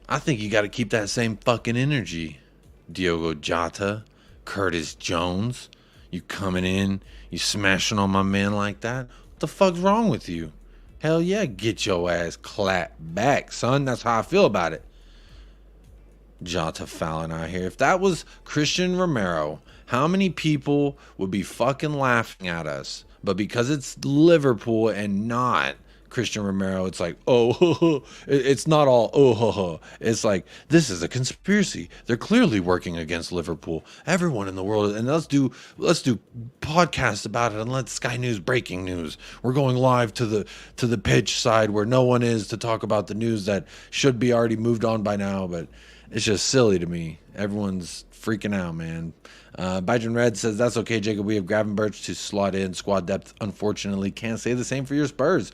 I think you got to keep that same fucking energy. Diogo Jota, Curtis Jones, you coming in, you smashing on my man like that? What the fuck's wrong with you? Hell yeah, get your ass clapped back, son. That's how I feel about it. Jota fouling out here. If that was Christian Romero, how many people would be fucking laughing at us? But because it's Liverpool and not Christian Romero, it's like, oh, it's not all, oh, it's like, this is a conspiracy. They're clearly working against Liverpool. Everyone in the world, and let's do podcasts about it and let Sky News breaking news. We're going live to the pitch side where no one is to talk about the news that should be already moved on by now, but it's just silly to me. Everyone's freaking out, man. Byron Red says, that's okay, Jacob. We have Gravenberch to slot in. Squad depth, unfortunately, can't say the same for your Spurs.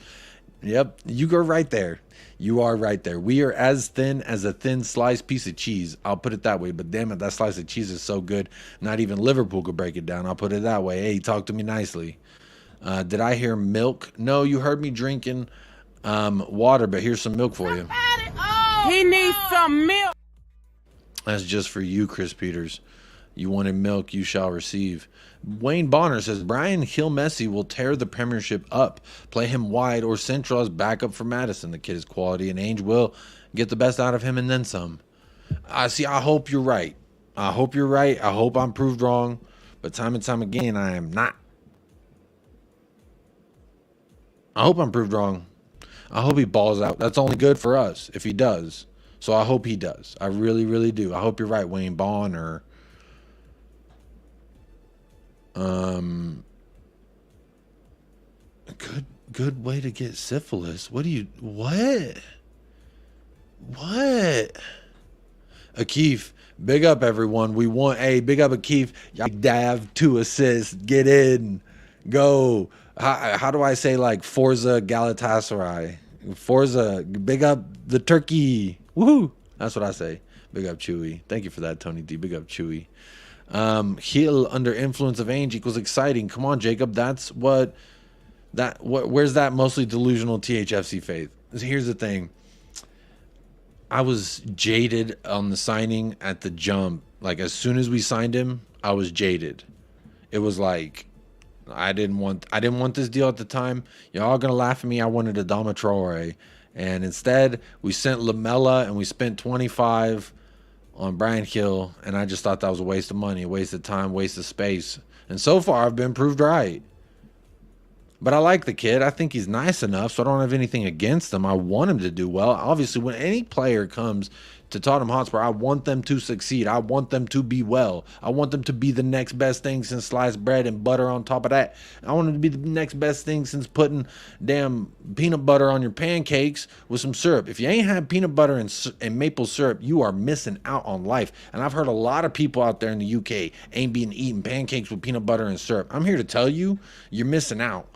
Yep, you go right there. You are right there. We are as thin as a thin sliced piece of cheese. I'll put it that way. But damn it, that slice of cheese is so good. Not even Liverpool could break it down. I'll put it that way. Hey, talk to me nicely. Did I hear milk? No, you heard me drinking water, but here's some milk for you. He needs some milk. That's just for you, Chris Peters. You wanted milk, you shall receive. Wayne Bonner says, Brian Hill Messi will tear the Premiership up. Play him wide or central as backup for Madison. The kid is quality, and Ainge will get the best out of him and then some. I hope you're right. I hope you're right. I hope I'm proved wrong. But time and time again, I am not. I hope I'm proved wrong. I hope he balls out. That's only good for us if he does. So I hope he does. I really, really do. I hope you're right, Wayne Bonner. Good way to get syphilis. What? Akeef, big up everyone. We want, big up Akeef. Dav 2 assists. Get in. Go. How do I say like Forza Galatasaray? Forza, big up the turkey. Woohoo. That's what I say. Big up Chewy. Thank you for that, Tony D. Big up Chewy. Heel under influence of Ainge equals exciting. Come on, Jacob. Where's that mostly delusional THFC faith? Here's the thing. I was jaded on the signing at the jump. Like as soon as we signed him, I was jaded. It was like I didn't want this deal at the time. Y'all gonna laugh at me. I wanted Adama Traore. And instead we sent Lamella and we spent 25 on Brian Hill, and I just thought that was a waste of money, a waste of time, waste of space. And so far, I've been proved right. But I like the kid. I think he's nice enough, so I don't have anything against him. I want him to do well. Obviously, when any player comes to Tottenham Hotspur. I want them to succeed. I want them to be well. I want them to be the next best thing since sliced bread and butter on top of that. I want them to be the next best thing since putting damn peanut butter on your pancakes with some syrup. If you ain't had peanut butter and maple syrup, you are missing out on life. And I've heard a lot of people out there in the UK ain't been eating pancakes with peanut butter and syrup. I'm here to tell you, you're missing out.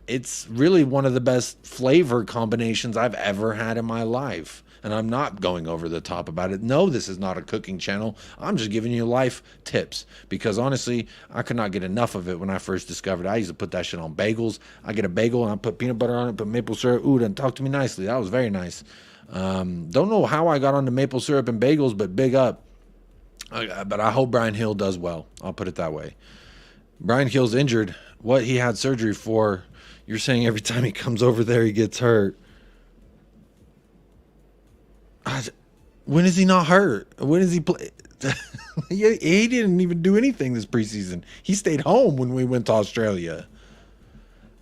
It's really one of the best flavor combinations I've ever had in my life. And I'm not going over the top about it. No, this is not a cooking channel. I'm just giving you life tips. Because honestly, I could not get enough of it when I first discovered it. I used to put that shit on bagels. I get a bagel and I put peanut butter on it, put maple syrup. Ooh, then talk to me nicely. That was very nice. Don't know how I got onto maple syrup and bagels, but big up. But I hope Brian Hill does well. I'll put it that way. Brian Hill's injured. What he had surgery for? You're saying every time he comes over there, he gets hurt. When is he not hurt? When is he play? He didn't even do anything this preseason. He stayed home when we went to Australia.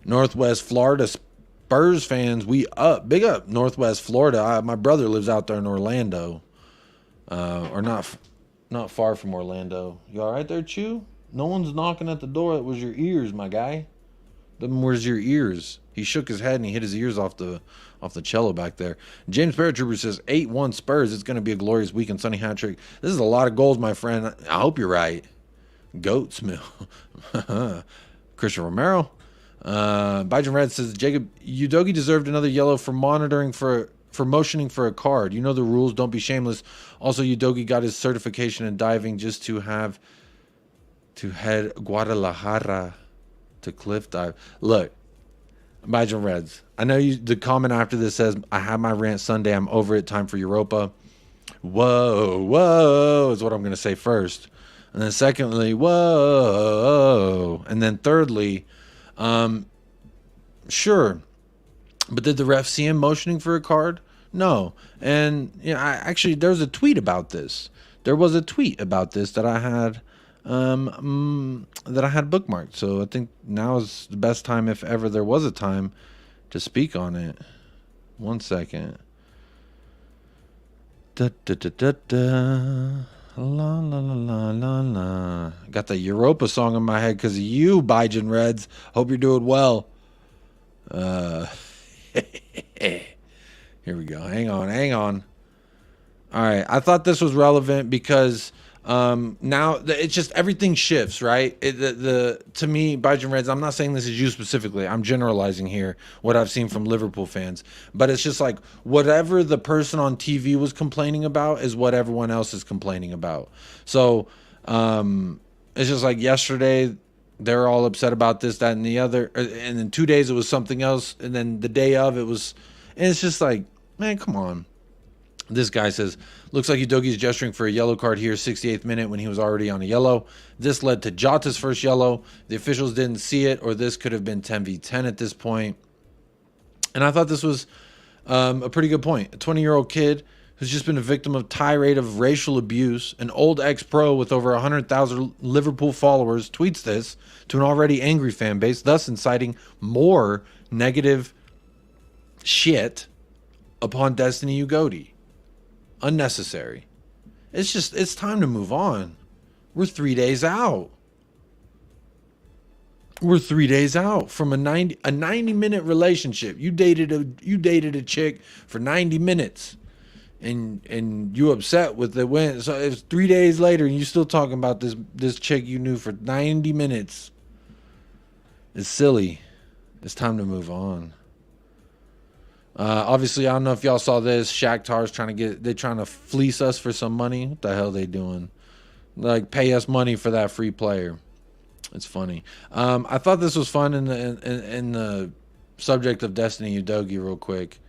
Northwest Florida Spurs fans, we up. Big up Northwest Florida. My brother lives out there in Orlando. Or not far from Orlando. You all right there, Chew? No one's knocking at the door. It was your ears, my guy. Them where's your ears? He shook his head and he hit his ears off the cello back there. James Paratrooper says 8-1 Spurs. It's going to be a glorious weekend. Sunny hat trick. This is a lot of goals, my friend. I hope you're right. Goats Mill. Christian Romero. Bijan Red says Jacob Udogi deserved another yellow for motioning for a card. You know the rules. Don't be shameless. Also, Udogi got his certification in diving just to have to head Guadalajara to cliff dive. Look, Bijan Reds, I know the comment after this says, I had my rant Sunday. I'm over it. Time for Europa. Whoa is what I'm going to say first. And then secondly, whoa. And then thirdly, sure. But did the ref see him motioning for a card? No. And actually, there's a tweet about this. There was a tweet about this that I had bookmarked. So I think now is the best time, if ever there was a time, to speak on it. 1 second. Da da da da da. La la la la la la. Got the Europa song in my head because of you, Bijan Reds. Hope you're doing well. Here we go. Hang on. All right. I thought this was relevant because now it's just everything shifts, right? To me, Bijan Reds, I'm not saying this is you specifically. I'm generalizing here what I've seen from Liverpool fans. But it's just like whatever the person on TV was complaining about is what everyone else is complaining about. So it's just like yesterday, they're all upset about this, that, and the other. And then 2 days it was something else. And then the day of it was, and it's just like, man, come on. This guy says, looks like Udogi's gesturing for a yellow card here, 68th minute when he was already on a yellow. This led to Jota's first yellow. The officials didn't see it, or this could have been 10v10 at this point. And I thought this was a pretty good point. A 20-year-old kid who's just been a victim of tirade of racial abuse, an old ex-pro with over 100,000 Liverpool followers, tweets this to an already angry fan base, thus inciting more negative shit upon Destiny Udogi. Unnecessary. It's time to move on. We're 3 days out. We're 3 days out from a 90-minute relationship. You dated a chick for 90 minutes and you upset with the win. So it's 3 days later and you still talking about this chick you knew for 90 minutes. It's silly. It's time to move on. Obviously, I don't know if y'all saw this. Shakhtar's trying to fleece us for some money. What the hell are they doing? Like, pay us money for that free player. It's funny. I thought this was fun in the subject of Destiny Udogi real quick.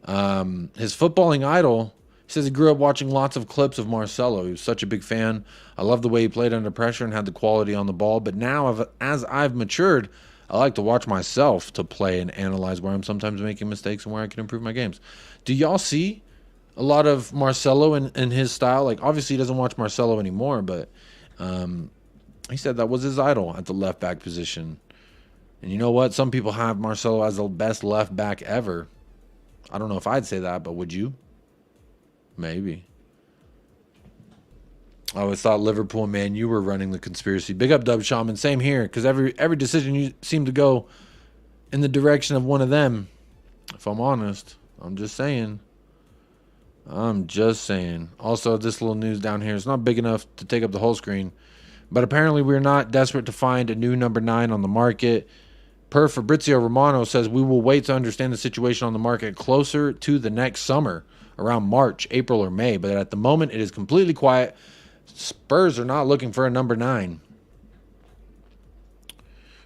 His footballing idol, he says he grew up watching lots of clips of Marcelo. He was such a big fan. I love the way he played under pressure and had the quality on the ball. But now, as I've matured, I like to watch myself to play and analyze where I'm sometimes making mistakes and where I can improve my games. Do y'all see a lot of Marcelo in his style? Like, obviously he doesn't watch Marcelo anymore, but he said that was his idol at the left back position. And you know what? Some people have Marcelo as the best left back ever. I don't know if I'd say that, but would you? Maybe. I always thought Liverpool and Man U were running the conspiracy. Big up, Dub Shaman. Same here, because every decision you seem to go in the direction of one of them. If I'm honest, I'm just saying. Also, this little news down here is not big enough to take up the whole screen, but apparently we're not desperate to find a new number 9 on the market. Per Fabrizio Romano says we will wait to understand the situation on the market closer to the next summer, around March, April, or May. But at the moment, it is completely quiet. Spurs are not looking for a number 9.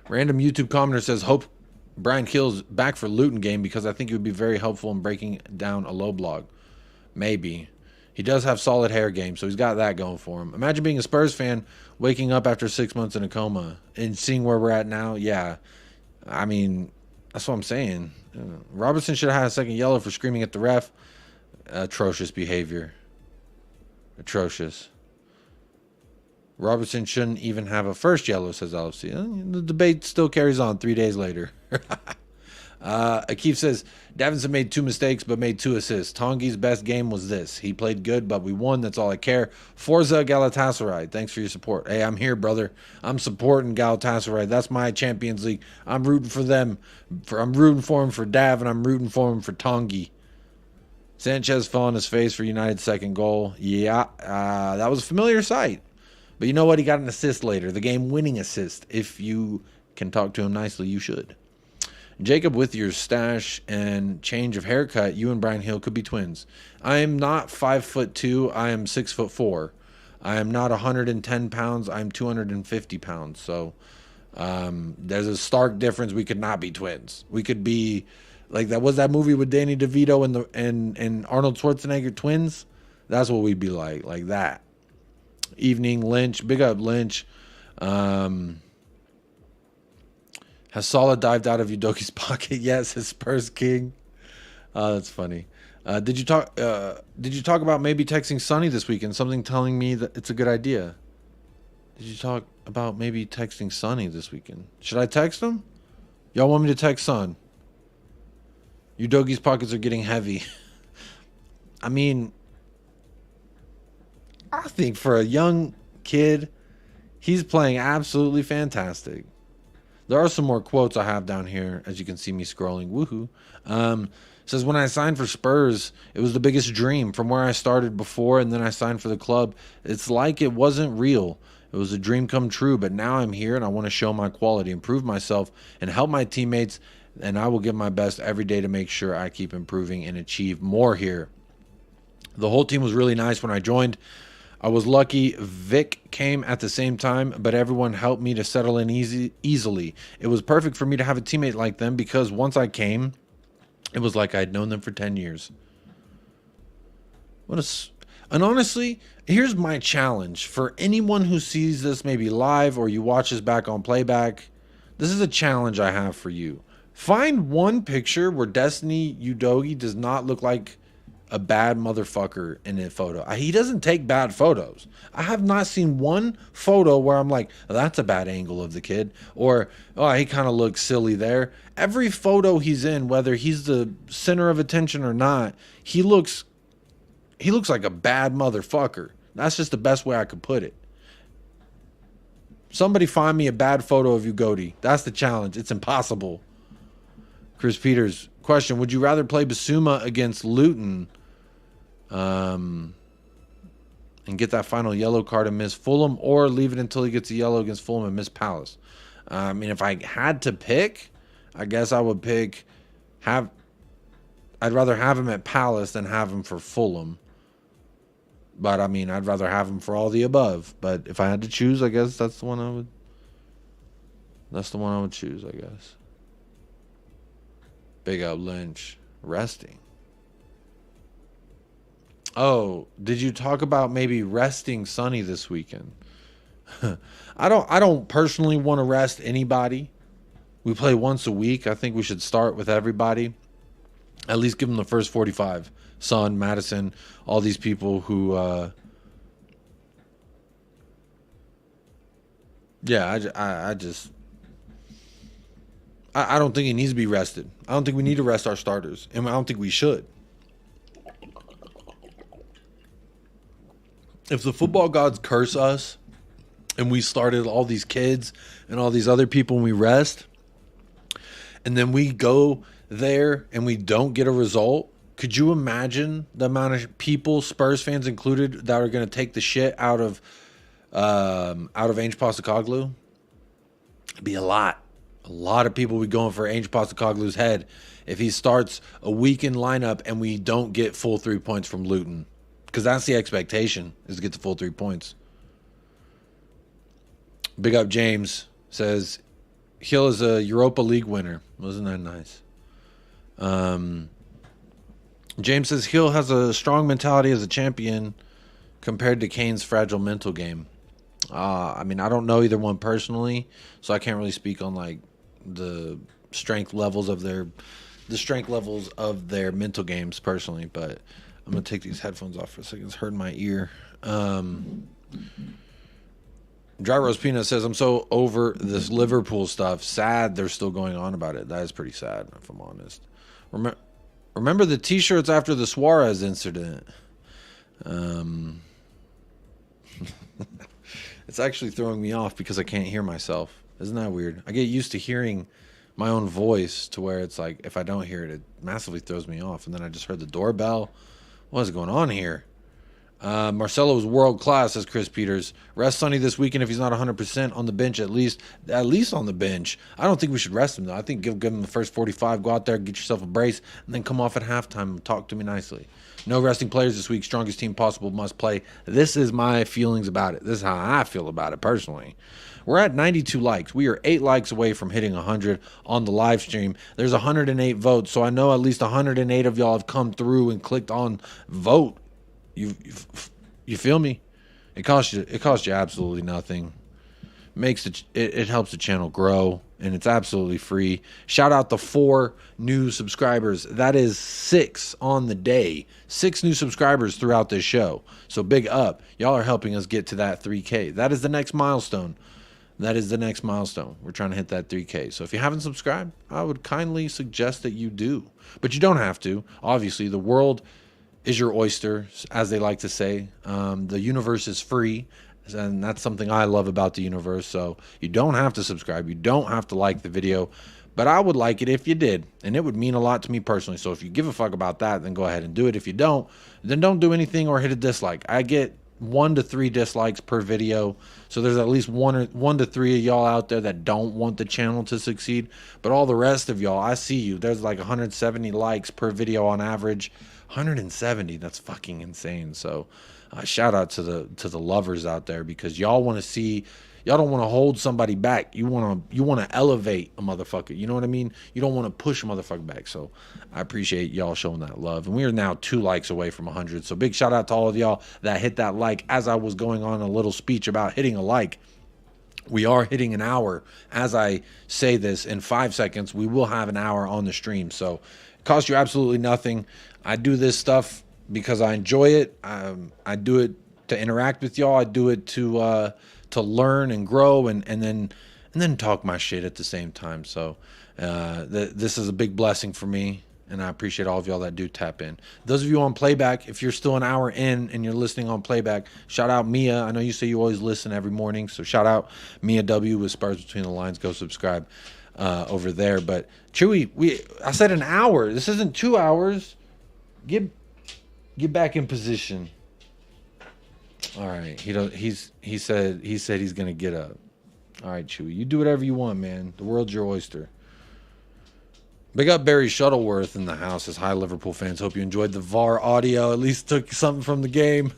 Random YouTube commenter says, hope Brian Keel's back for Luton game because I think it would be very helpful in breaking down a low blog. Maybe. He does have solid hair game, so he's got that going for him. Imagine being a Spurs fan, waking up after 6 months in a coma and seeing where we're at now. Yeah. I mean, that's what I'm saying. Robertson should have had a second yellow for screaming at the ref. Atrocious behavior. Atrocious. Robertson shouldn't even have a first yellow, says LFC. The debate still carries on 3 days later. Akif says, Davinson made 2 mistakes but made 2 assists. Tongi's best game was this. He played good, but we won. That's all I care. Forza Galatasaray. Thanks for your support. Hey, I'm here, brother. I'm supporting Galatasaray. That's my Champions League. I'm rooting for them. I'm rooting for him for Dav, and I'm rooting for him for Tongi. Sanchez fell on his face for United's second goal. Yeah, that was a familiar sight. But you know what? He got an assist later. The game-winning assist. If you can talk to him nicely, you should. Jacob, with your stash and change of haircut, you and Brian Hill could be twins. I am not 5'2". I am 6'4". I am not 110 pounds. I'm 250 pounds. So there's a stark difference. We could not be twins. We could be like that. Was that movie with Danny DeVito and Arnold Schwarzenegger, Twins? That's what we'd be like that. Evening Lynch, big up Lynch. Has Salah dived out of Udoki's pocket? Yes, his Spurs king. That's funny. Did you talk about maybe texting Sonny this weekend? Something telling me that it's a good idea. Did you talk about maybe texting Sonny this weekend? Should I text him? Y'all want me to text Son? Udoki's pockets are getting heavy. I mean, I think for a young kid, he's playing absolutely fantastic. There are some more quotes I have down here, as you can see me scrolling. Woohoo. Says, when I signed for Spurs, it was the biggest dream from where I started before, and then I signed for the club. It's like it wasn't real. It was a dream come true, but now I'm here, and I want to show my quality, improve myself, and help my teammates, and I will give my best every day to make sure I keep improving and achieve more here. The whole team was really nice when I joined. I was lucky Vic came at the same time, but everyone helped me to settle in easily. It was perfect for me to have a teammate like them because once I came, it was like I'd known them for 10 years. And honestly, here's my challenge for anyone who sees this maybe live or you watch this back on playback. This is a challenge I have for you. Find one picture where Destiny Udogi does not look like a bad motherfucker in a photo. He doesn't take bad photos. I have not seen one photo where I'm like, oh, that's a bad angle of the kid, or oh, he kind of looks silly there. Every photo he's in, whether he's the center of attention or not, he looks like a bad motherfucker. That's just the best way I could put it. Somebody find me a bad photo of Ugodi. That's the challenge. It's impossible. Chris Peters, question: would you rather play Basuma against Luton and get that final yellow card and miss Fulham, or leave it until he gets a yellow against Fulham and miss Palace? I mean, if I had to pick, I guess I would pick I'd rather have him at Palace than have him for Fulham. But I mean, I'd rather have him for all the above. But if I had to choose, I guess that's the one I would choose, I guess. Big up Lynch. Resting. Oh, did you talk about maybe resting Sonny this weekend? I don't personally want to rest anybody. We play once a week. I think we should start with everybody. At least give them the first 45. Son, Madison, all these people who I don't think he needs to be rested. I don't think we need to rest our starters, and I don't think we should. if the football gods curse us and we started all these kids and all these other people and we rest, and then we go there and we don't get a result, could you imagine the amount of people, Spurs fans included, that are going to take the shit out of Ainge Postecoglou? It'd be a lot. A lot of people would be going for Ainge Postecoglou's head if he starts a weakened lineup and we don't get full 3 points from Luton. Because that's the expectation, is to get the full 3 points. Big up James says, Hill is a Europa League winner. Wasn't that nice? James says, Hill has a strong mentality as a champion compared to Kane's fragile mental game. I mean, I don't know either one personally, so I can't really speak on like the strength levels of their mental games personally, but I'm gonna take these headphones off for a second. It's hurting my ear. Dry Roast Peanut says, I'm so over this Liverpool stuff. Sad they're still going on about it. That is pretty sad, if I'm honest. Remember the T-shirts after the Suarez incident. It's actually throwing me off because I can't hear myself. Isn't that weird? I get used to hearing my own voice to where it's like if I don't hear it, it massively throws me off. And then I just heard the doorbell. What is going on here? Marcelo was world class, says Chris Peters. Rest Sonny this weekend if he's not 100% on the bench, at least on the bench. I don't think we should rest him though. I think give him the first 45. Go out there, get yourself a brace, and then come off at halftime and talk to me nicely. No resting players this week. Strongest team possible must play. This is my feelings about it. This is how I feel about it personally. We're at 92 likes. We are 8 likes away from hitting 100 on the live stream. There's 108 votes, so I know at least 108 of y'all have come through and clicked on vote. You feel me? It costs you absolutely nothing. It helps the channel grow, and it's absolutely free. Shout out to 4 new subscribers. That is 6 on the day. 6 new subscribers throughout this show. So big up. Y'all are helping us get to that 3K. That is the next milestone. We're trying to hit that 3K. So if you haven't subscribed, I would kindly suggest that you do. But you don't have to. Obviously, the world is your oyster, as they like to say. The universe is free, and that's something I love about the universe. So you don't have to subscribe. You don't have to like the video, but I would like it if you did, and it would mean a lot to me personally. So if you give a fuck about that, then go ahead and do it. If you don't, then don't do anything or hit a dislike. I get 1 to 3 dislikes per video, so there's at least 1 to 3 of y'all out there that don't want the channel to succeed. But all the rest of y'all, I see you. There's like 170 likes per video on average. 170, that's fucking insane. So shout out to the lovers out there, because y'all want to see, y'all don't want to hold somebody back. You want to elevate a motherfucker. You know what I mean? You don't want to push a motherfucker back. So I appreciate y'all showing that love. And we are now 2 likes away from 100. So big shout out to all of y'all that hit that like. As I was going on a little speech about hitting a like, we are hitting an hour. As I say this, in 5 seconds, we will have an hour on the stream. So it costs you absolutely nothing. I do this stuff because I enjoy it. I do it to interact with y'all. I do it to learn and grow and then talk my shit at the same time. So this is a big blessing for me, and I appreciate all of y'all that do tap in. Those of you on playback, if you're still an hour in and you're listening on playback, shout out Mia. I know you say you always listen every morning, so shout out Mia W with Spurs Between the Lines. Go subscribe over there. But Chewy, I said an hour. This isn't 2 hours. Get back in position. All right. He said he's gonna get up. All right, Chewy. You do whatever you want, man. The world's your oyster. Big up Barry Shuttleworth in the house. As hi Liverpool fans. Hope you enjoyed the VAR audio. At least took something from the game.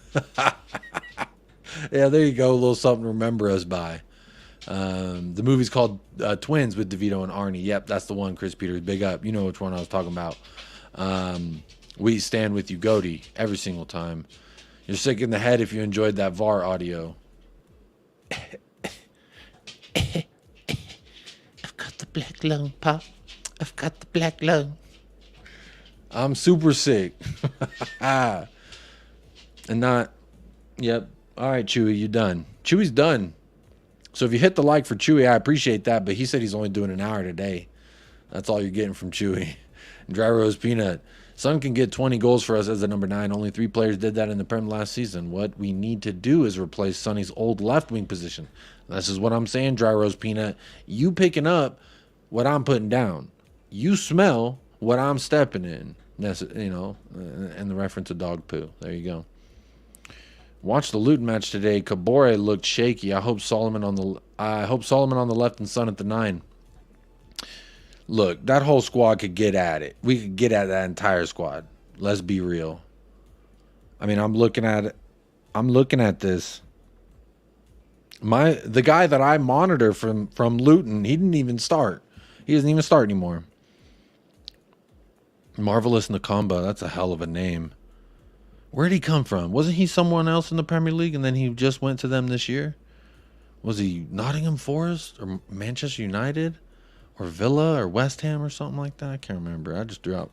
Yeah, there you go. A little something to remember us by. The movie's called Twins with DeVito and Arnie. Yep, that's the one. Chris Peters. Big up. You know which one I was talking about. We stand with you, Goaty, every single time. You're sick in the head if you enjoyed that VAR audio. I've got the black lung, Pop. I've got the black lung. I'm super sick. And not, yep. All right, Chewy, you done. Chewy's done. So if you hit the like for Chewy, I appreciate that, but he said he's only doing an hour today. That's all you're getting from Chewy. Dry Rose Peanut Son can get 20 goals for us as a number 9. Only 3 players did that in the Prem last season. What we need to do is replace Sonny's old left wing position. This is what I'm saying, Dry Rose Peanut. You picking up what I'm putting down. You smell what I'm stepping in. That's, you know, and the reference to dog poo. There you go. Watch the Luton match today. Kabore looked shaky. I hope Solomon on the left and Son at the 9. Look, that whole squad could get at it. We could get at that entire squad. Let's be real. I mean, I'm looking at this. The guy that I monitor from Luton, he didn't even start. He doesn't even start anymore. Marvelous Nakamba, that's a hell of a name. Where'd he come from? Wasn't he someone else in the Premier League and then he just went to them this year? Was he Nottingham Forest or Manchester United? Or Villa or West Ham or something like that. I can't remember. I just threw out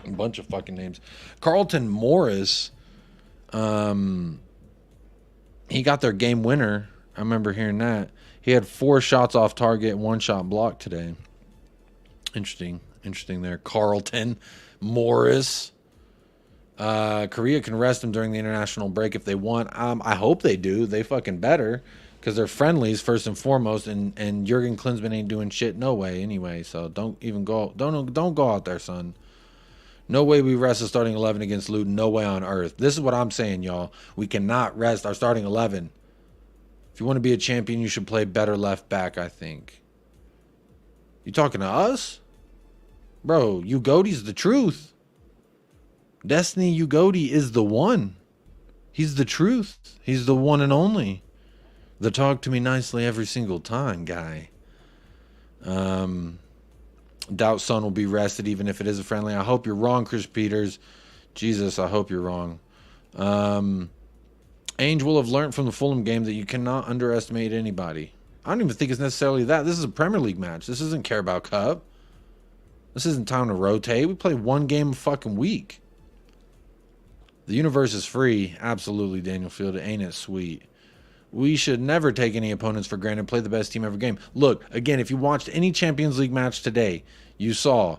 a bunch of fucking names. Carlton Morris, he got their game winner. I remember hearing that. He had 4 shots off target, 1 shot blocked today. Interesting there. Carlton Morris. Korea can rest him during the international break if they want. I hope they do. They fucking better. Because they're friendlies first and foremost, and Jurgen Klinsmann ain't doing shit no way anyway. So don't even go. Don't go out there, son. No way we rest the starting 11 against Luton. No way on earth. This is what I'm saying, y'all. We cannot rest our starting 11. If you want to be a champion, you should play better left back. I think. You talking to us, bro? Ugoti's the truth. Destiny Ugoti is the one. He's the truth. He's the one and only. The talk to me nicely every single time guy. Doubt Son will be rested even if it is a friendly. I hope you're wrong, Chris Peters. Jesus, I hope you're wrong. Ainge will have learned from the Fulham game that you cannot underestimate anybody. I don't even think it's necessarily that. This is a Premier League match. This isn't Carabao Cup. This isn't time to rotate. We play 1 game a fucking week. The universe is free. Absolutely, Daniel Field. Ain't it sweet? We should never take any opponents for granted. Play the best team every game. Look, again, if you watched any Champions League match today, you saw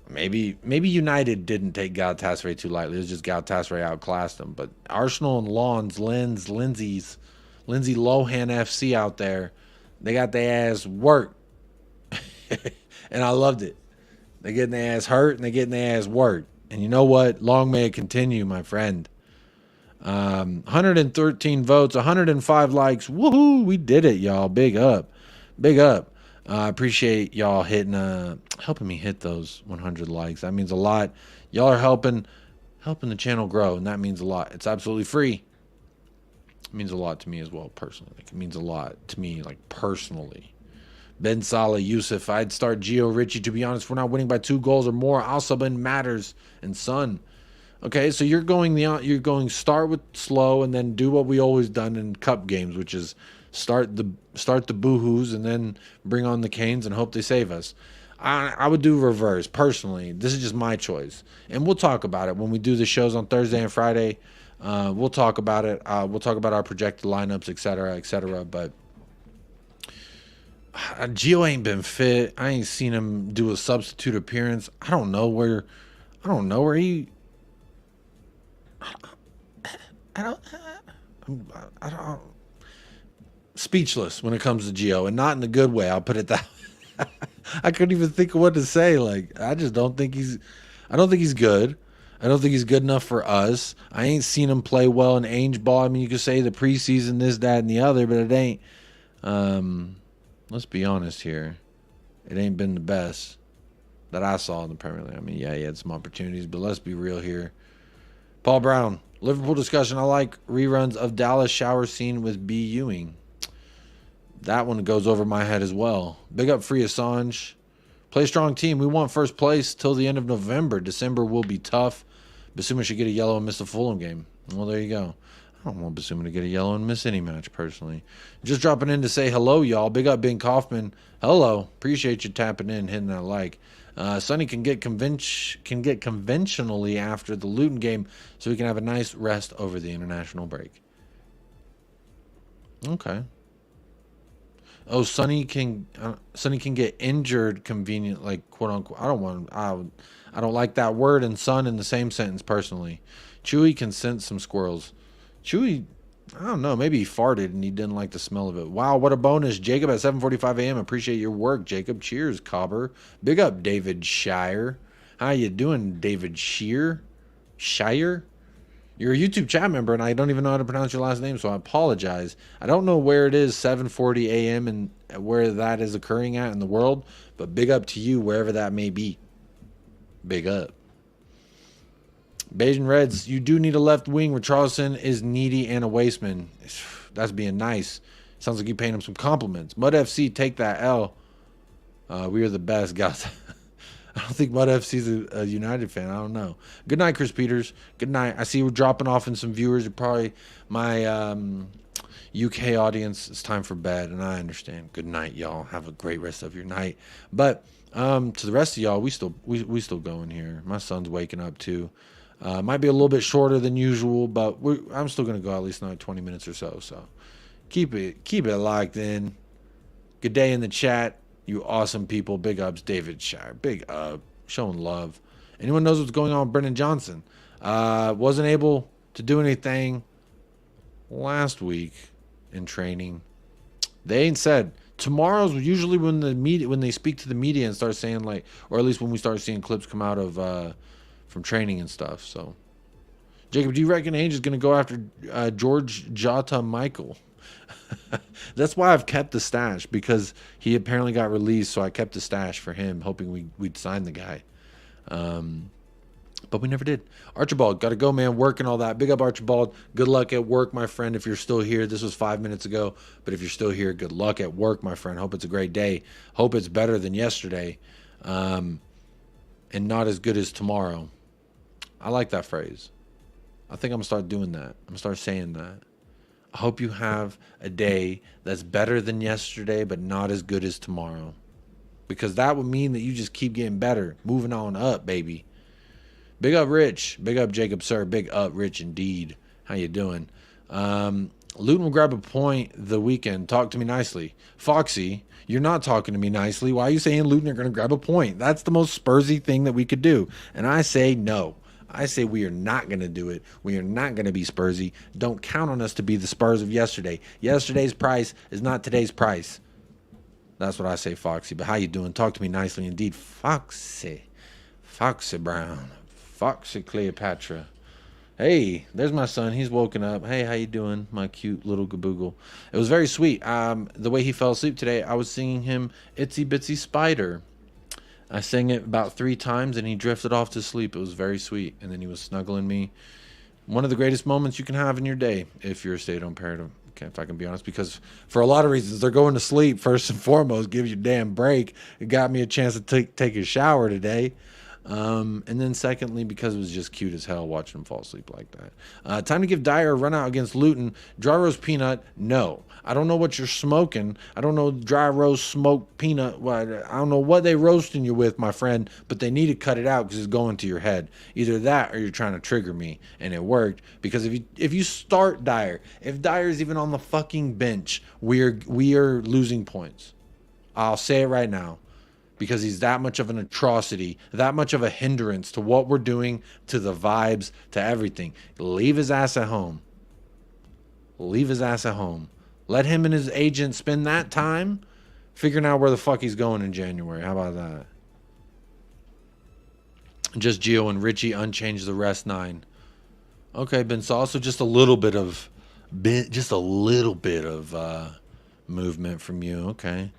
maybe United didn't take Galatasaray too lightly. It was just Galatasaray outclassed them. But Arsenal and Lindsay Lohan FC out there, they got their ass worked. And I loved it. They're getting their ass hurt and they're getting their ass worked. And you know what? Long may it continue, my friend. 113 votes, 105 likes. Woohoo! We did it, y'all. Big up. Big up. I appreciate y'all helping me hit those 100 likes. That means a lot. Y'all are helping the channel grow, and that means a lot. It's absolutely free. It means a lot to me as well, personally. It means a lot to me, like, personally. Ben Salah, Yusuf, I'd start Gio Richie. To be honest, if we're not winning by 2 goals or more, I'll sub in Matters and Son. Okay, so you're going start with slow and then do what we always done in cup games, which is start the boohoos and then bring on the Canes and hope they save us. I would do reverse personally. This is just my choice, and we'll talk about it when we do the shows on Thursday and Friday. We'll talk about it. We'll talk about our projected lineups, etc., etc. But Gio ain't been fit. I ain't seen him do a substitute appearance. I don't know where he. I don't. Speechless when it comes to Gio, and not in a good way. I'll put it that way. I couldn't even think of what to say. Like, I just don't think he's. I don't think he's good. I don't think he's good enough for us. I ain't seen him play well in Ainge ball. I mean, you could say the preseason, this, that, and the other, but it ain't. Let's be honest here. It ain't been the best that I saw in the Premier League. I mean, yeah, he had some opportunities, but let's be real here. Paul Brown, Liverpool discussion. I like reruns of Dallas shower scene with B. Ewing. That one goes over my head as well. Big up Free Assange. Play strong team. We want first place till the end of November. December will be tough. Basuma should get a yellow and miss the Fulham game. Well, there you go. I don't want Basuma to get a yellow and miss any match, personally. Just dropping in to say hello, y'all. Big up Ben Kaufman. Hello. Appreciate you tapping in, hitting that like. Sonny can get conventionally after the Luton game so we can have a nice rest over the international break. Okay. Oh, Sonny can get injured convenient, like, quote unquote. I I don't like that word and son in the same sentence personally. Chewy can sense some squirrels. Chewy, I don't know, maybe he farted and he didn't like the smell of it. Wow, what a bonus. Jacob at 7:45 a.m. Appreciate your work, Jacob. Cheers, Cobber. Big up, David Shire. How you doing, David Shire? You're a YouTube chat member, and I don't even know how to pronounce your last name, so I apologize. I don't know where it is, 7:40 a.m., and where that is occurring at in the world, but big up to you, wherever that may be. Big up. Bayesian Reds, you do need a left wing. Richarlison is needy and a wasteman. That's being nice. Sounds like you paying him some compliments. Mud FC, take that L. We are the best, guys. I don't think Mud FC's a United fan. I don't know. Good night, Chris Peters. Good night. I see we're dropping off in some viewers. You're probably my UK audience. It's time for bed, and I understand. Good night, y'all. Have a great rest of your night. But to the rest of y'all, we still going here. My son's waking up too. Might be a little bit shorter than usual, but I'm still gonna go at least another 20 minutes or so. So keep it locked in. Good day in the chat, you awesome people. Big ups, David Shire. Big up, showing love. Anyone knows what's going on with Brendan Johnson? Wasn't able to do anything last week in training. They ain't said. Tomorrow's usually when they speak to the media and start saying, like, or at least when we start seeing clips come out of from training and stuff. So, Jacob, do you reckon Ainge is going to go after George Jota Michael? That's why I've kept the stash, because he apparently got released, so I kept the stash for him, hoping we'd sign the guy. But we never did. Archibald, got to go, man. Work and all that. Big up, Archibald. Good luck at work, my friend, if you're still here. This was 5 minutes ago, but if you're still here, good luck at work, my friend. Hope it's a great day. Hope it's better than yesterday, and not as good as tomorrow. I like that phrase. I think I'm going to start doing that. I'm going to start saying that. I hope you have a day that's better than yesterday, but not as good as tomorrow. Because that would mean that you just keep getting better. Moving on up, baby. Big up, Rich. Big up, Jacob, sir. Big up, Rich, indeed. How you doing? Luton will grab a point the weekend. Talk to me nicely. Foxy, you're not talking to me nicely. Why are you saying Luton are going to grab a point? That's the most Spursy thing that we could do. And I say no. I say we are not going to do it. We are not going to be Spursy. Don't count on us to be the Spurs of yesterday. Yesterday's price is not today's price. That's what I say, Foxy. But how you doing? Talk to me nicely indeed. Foxy. Foxy Brown. Foxy Cleopatra. Hey, there's my son. He's woken up. Hey, how you doing, my cute little gaboogle? It was very sweet. The way he fell asleep today, I was singing him Itsy Bitsy Spider. I sang it about 3 times, and he drifted off to sleep. It was very sweet. And then he was snuggling me. One of the greatest moments you can have in your day if you're a stay-at-home parent, if I can be honest, because for a lot of reasons, they're going to sleep first and foremost. Give you a damn break. It got me a chance to take a shower today. And then secondly, because it was just cute as hell watching him fall asleep like that. Time to give Dyer a run out against Luton. Dry roast peanut, no. I don't know what you're smoking. I don't know dry roast smoked peanut. I don't know what they roasting you with, my friend, but they need to cut it out because it's going to your head. Either that or you're trying to trigger me, and it worked. Because if you start Dyer, if Dyer's even on the fucking bench, we are losing points. I'll say it right now. Because he's that much of an atrocity, that much of a hindrance to what we're doing, to the vibes, to everything. Leave his ass at home. Leave his ass at home. Let him and his agent spend that time figuring out where the fuck he's going in January. How about that? Just Gio and Richie unchanged the rest 9. Okay, Ben Saul. So just a little bit of movement from you. Okay.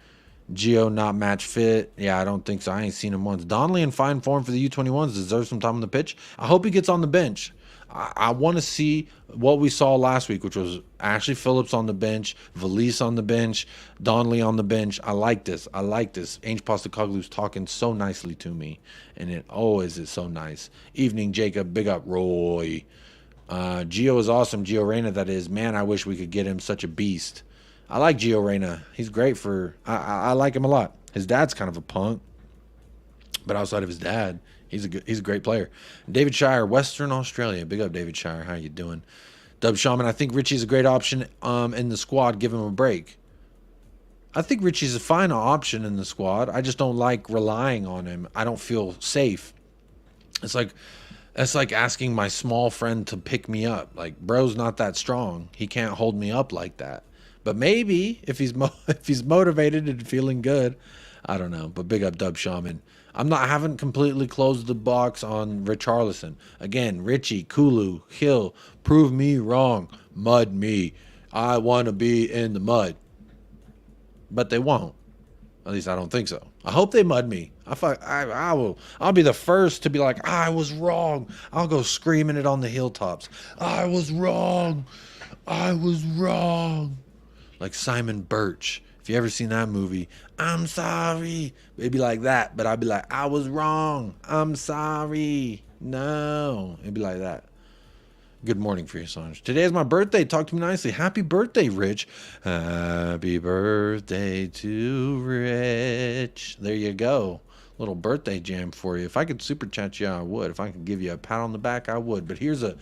Gio not match fit. Yeah, I don't think so. I ain't seen him once. Donnelly in fine form for the U21s. Deserves some time on the pitch. I hope he gets on the bench. I want to see what we saw last week, which was Ashley Phillips on the bench, Valise on the bench, Donnelly on the bench. I like this. Ainge Postecoglou's talking so nicely to me, and it always is so nice. Evening, Jacob. Big up, Roy. Gio is awesome. Gio Reyna, that is. Man, I wish we could get him. Such a beast. I like Gio Reyna. He's great for... I like him a lot. His dad's kind of a punk. But outside of his dad, he's a great player. David Shire, Western Australia. Big up, David Shire. How you doing? Dub Shaman, I think Richie's a great option in the squad. Give him a break. I think Richie's a fine option in the squad. I just don't like relying on him. I don't feel safe It's like asking my small friend to pick me up. Like, bro's not that strong. He can't hold me up like that. But maybe if he's if he's motivated and feeling good, I don't know. But big up Dub Shaman. I haven't completely closed the box on Richarlison. Again, Richie, Kulu, Hill, prove me wrong. Mud me. I want to be in the mud. But they won't. At least I don't think so. I hope they mud me. I will. I'll be the first to be like, I was wrong. I'll go screaming it on the hilltops. I was wrong. I was wrong. Like Simon Birch. If you ever seen that movie, I'm sorry. It'd be like that, but I'd be like, I was wrong. I'm sorry. No. It'd be like that. Good morning for you, Sanj. Today is my birthday. Talk to me nicely. Happy birthday, Rich. Happy birthday to Rich. There you go. Little birthday jam for you. If I could super chat you, I would. If I could give you a pat on the back, I would. But here's a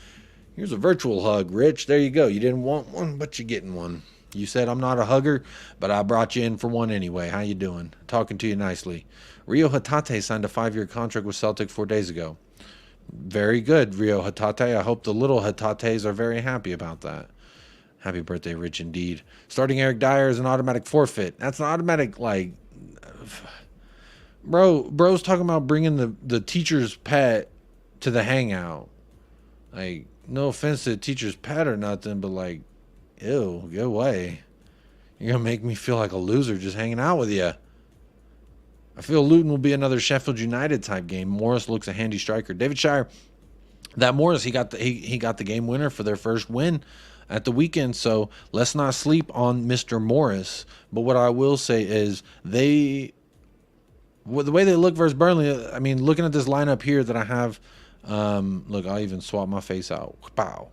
virtual hug, Rich. There you go. You didn't want one, but you're getting one. You said I'm not a hugger, but I brought you in for one anyway. How you doing? Talking to you nicely. Rio Hatate signed a 5-year contract with Celtic 4 days ago. Very good, Rio Hatate. I hope the little Hatates are very happy about that. Happy birthday, Rich, indeed. Starting Eric Dyer is an automatic forfeit. That's an automatic, like... Bro's talking about bringing the teacher's pet to the hangout. Like, no offense to the teacher's pet or nothing, but like, ew, get away. You're going to make me feel like a loser just hanging out with you. I feel Luton will be another Sheffield United type game. Morris looks a handy striker. David Shire, that Morris, he got the game winner for their first win at the weekend. So let's not sleep on Mr. Morris. But what I will say is the way they look versus Burnley. I mean, looking at this lineup here that I have, look, I'll even swap my face out. Pow.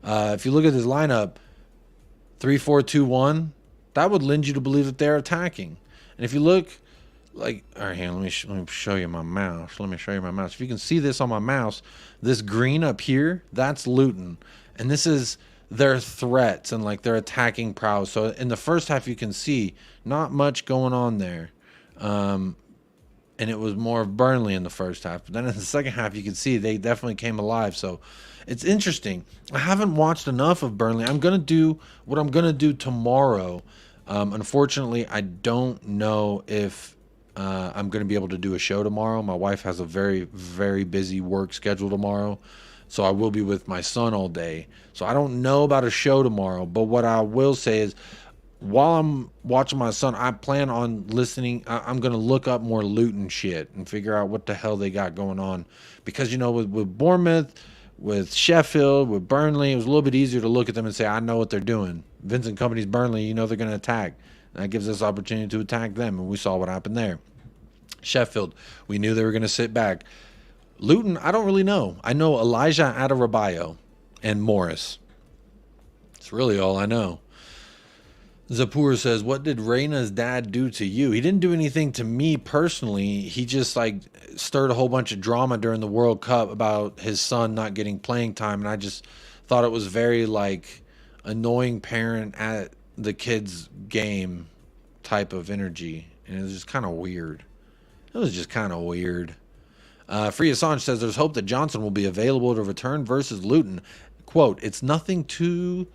If you look at this lineup, 3-4-2-1, that would lend you to believe that they're attacking. And if you look. Like, all right, let me show you my mouse. Let me show you my mouse. If you can see this on my mouse, this green up here, that's Luton. And this is their threats and like their attacking prowess. So in the first half, you can see not much going on there. And it was more of Burnley in the first half. But then in the second half, you can see they definitely came alive. So it's interesting. I haven't watched enough of Burnley. I'm going to do what I'm going to do tomorrow. Unfortunately, I don't know if... I'm going to be able to do a show tomorrow. My wife has a very, very busy work schedule tomorrow. So I will be with my son all day. So I don't know about a show tomorrow. But what I will say is while I'm watching my son, I plan on listening. I'm going to look up more Luton shit and figure out what the hell they got going on. Because, you know, with Bournemouth, with Sheffield, with Burnley, it was a little bit easier to look at them and say, I know what they're doing. Vincent Kompany's Burnley, you know they're going to attack. That gives us opportunity to attack them, and we saw what happened there. Sheffield, we knew they were going to sit back. Luton, I don't really know. I know Elijah Adebayo and Morris. It's really all I know. Zapur says, what did Reyna's dad do to you? He didn't do anything to me personally. He just like stirred a whole bunch of drama during the World Cup about his son not getting playing time, and I just thought it was very like annoying parent at the kid's game type of energy, and it was just kind of weird. Free Assange says there's hope that Johnson will be available to return versus Luton. Quote, it's nothing too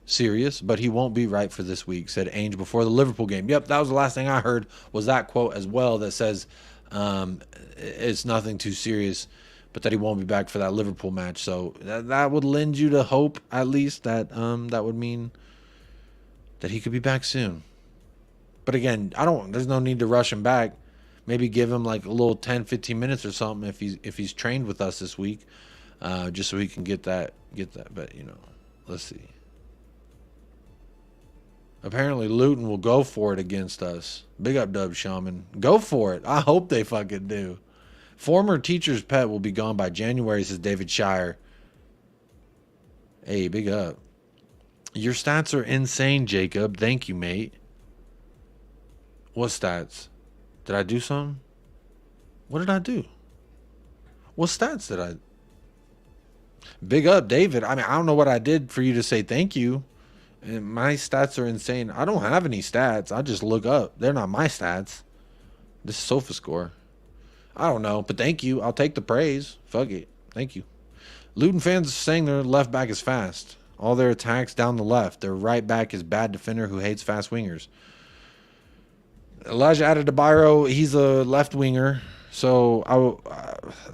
serious, but he won't be right for this week, said Ainge before the Liverpool game. Yep, that was the last thing I heard was that quote as well that says it's nothing too serious, but that he won't be back for that Liverpool match. So that would lend you to hope, at least, that that would mean that he could be back soon. But again, there's no need to rush him back. Maybe give him like a little 10, 15 minutes or something if he's trained with us this week, just so he can get that. But, you know, let's see. Apparently Luton will go for it against us. Big up Dub Shaman. Go for it. I hope they fucking do. Former teacher's pet will be gone by January, says David Shire. Hey, big up. Your stats are insane, Jacob. Thank you, mate. What stats? Did I do something? What did I do? What stats did I... Big up, David. I mean, I don't know what I did for you to say thank you. And my stats are insane. I don't have any stats. I just look up. They're not my stats. This is SofaScore. I don't know, but thank you. I'll take the praise. Fuck it. Thank you. Luton fans are saying their left back is fast. All their attacks down the left. Their right back is bad defender who hates fast wingers. Elijah Adebayo, he's a left winger. So,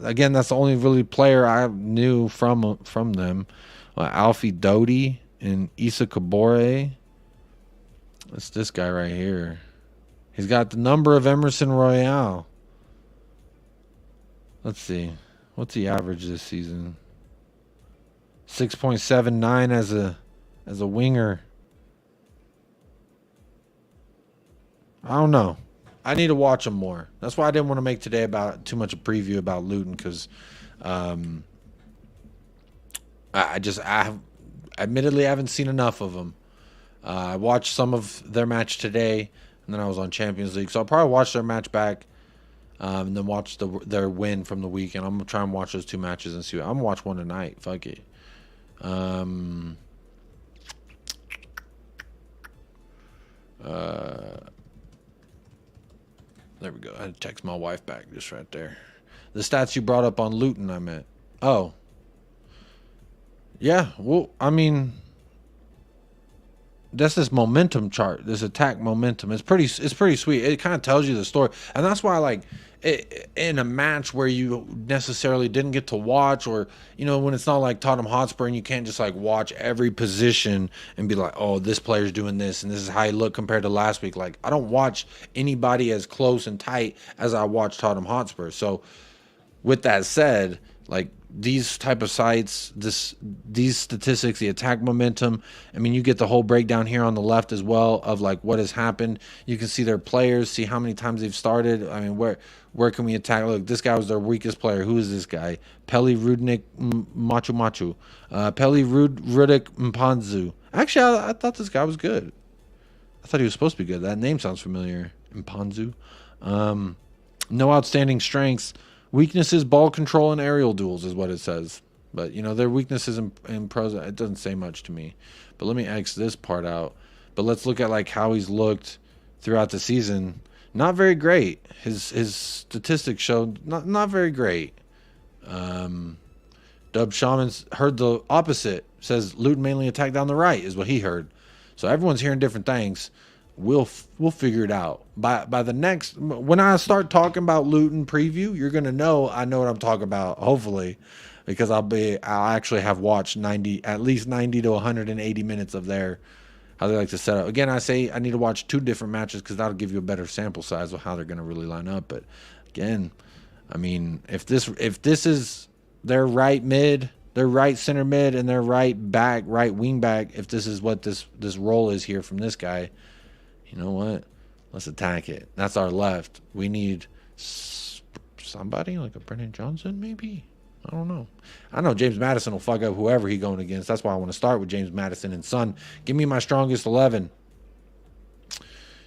again, that's the only really player I knew from them. Alfie Doty and Issa Kabore. That's this guy right here. He's got the number of Emerson Royale. Let's see. What's the average this season? 6.79 as a winger. I don't know. I need to watch him more. That's why I didn't want to make today about too much a preview about Luton, because admittedly I haven't seen enough of them. I watched some of their match today, and then I was on Champions League, so I'll probably watch their match back, and then watch their win from the weekend. I'm gonna try and watch those two matches and see. I'm gonna watch one tonight. Fuck it. There we go. I had to text my wife back just right there. The stats you brought up on Luton, I meant. Oh. Yeah, well, I mean, that's this momentum chart, this attack momentum. It's pretty sweet. It kind of tells you the story. And that's why, like, in a match where you necessarily didn't get to watch, or, you know, when it's not like Tottenham Hotspur and you can't just like watch every position and be like, oh, this player's doing this and this is how he looked compared to last week. Like, I don't watch anybody as close and tight as I watch Tottenham Hotspur. So with that said, like, these type of sites, these statistics, the attack momentum, I mean, you get the whole breakdown here on the left as well of like what has happened. You can see their players, see how many times they've started. I mean, where can we attack? Look, this guy was their weakest player. Who is this guy? Peli Rudnik Machu. Peli Rudik Mpanzu. Actually, I thought this guy was good. I thought he was supposed to be good. That name sounds familiar. Mpanzu. No outstanding strengths. Weaknesses, ball control, and aerial duels is what it says. But, you know, their weaknesses in pros, it doesn't say much to me. But let me X this part out. But let's look at, like, how he's looked throughout the season. Not very great. His statistics show not very great. Dub Shaman's heard the opposite. Says Luton mainly attack down the right is what he heard. So everyone's hearing different things. We'll figure it out by the next. When I start talking about Luton preview, you're gonna know I know what I'm talking about. Hopefully, because I'll actually have watched at least 90 to 180 minutes of how they like to set up. Again, I say I need to watch 2 different matches because that'll give you a better sample size of how they're gonna really line up. But again, I mean, if this is their right mid, their right center mid, and their right wing back, if this is what this role is here from this guy. You know what? Let's attack it. That's our left. We need somebody like a Brennan Johnson, maybe? I don't know. I know James Maddison will fuck up whoever he's going against. That's why I want to start with James Maddison and Son. Give me my strongest 11.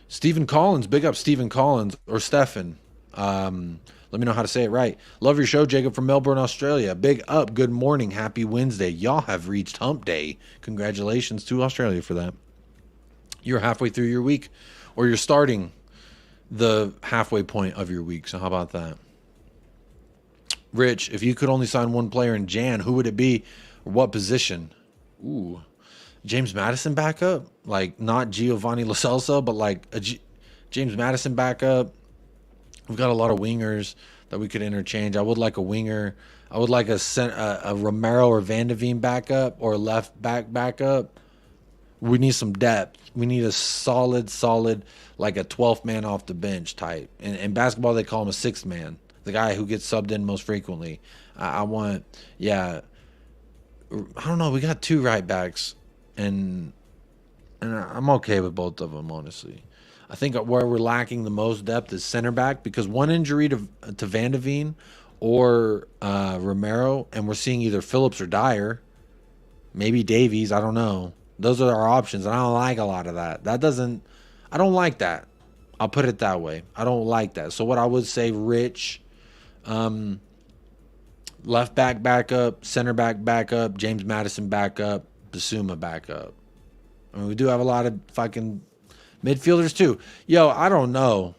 Stephen Collins. Big up Stephen Collins or Stefan. Let me know how to say it right. Love your show, Jacob from Melbourne, Australia. Big up. Good morning. Happy Wednesday. Y'all have reached hump day. Congratulations to Australia for that. You're halfway through your week, or you're starting the halfway point of your week. So how about that? Rich, if you could only sign one player in Jan, who would it be? Or what position? Ooh, James Maddison backup? Like, not Giovanni Lo Celso, but like James Maddison backup. We've got a lot of wingers that we could interchange. I would like a winger. I would like a Romero or Van de Veen backup, or a left back backup. We need some depth. We need a solid, like a 12th man off the bench type. In basketball, they call him a 6th man, the guy who gets subbed in most frequently. I want, I don't know. We got 2 right backs, and I'm okay with both of them, honestly. I think where we're lacking the most depth is center back, because one injury to Van de Veen or Romero, and we're seeing either Phillips or Dyer, maybe Davies. I don't know. Those are our options, and I don't like a lot of that. I don't like that. I'll put it that way. I don't like that. So what I would say, Rich, left back backup, center back backup, James Maddison backup, Basuma backup. I mean, we do have a lot of fucking midfielders too. Yo, I don't know.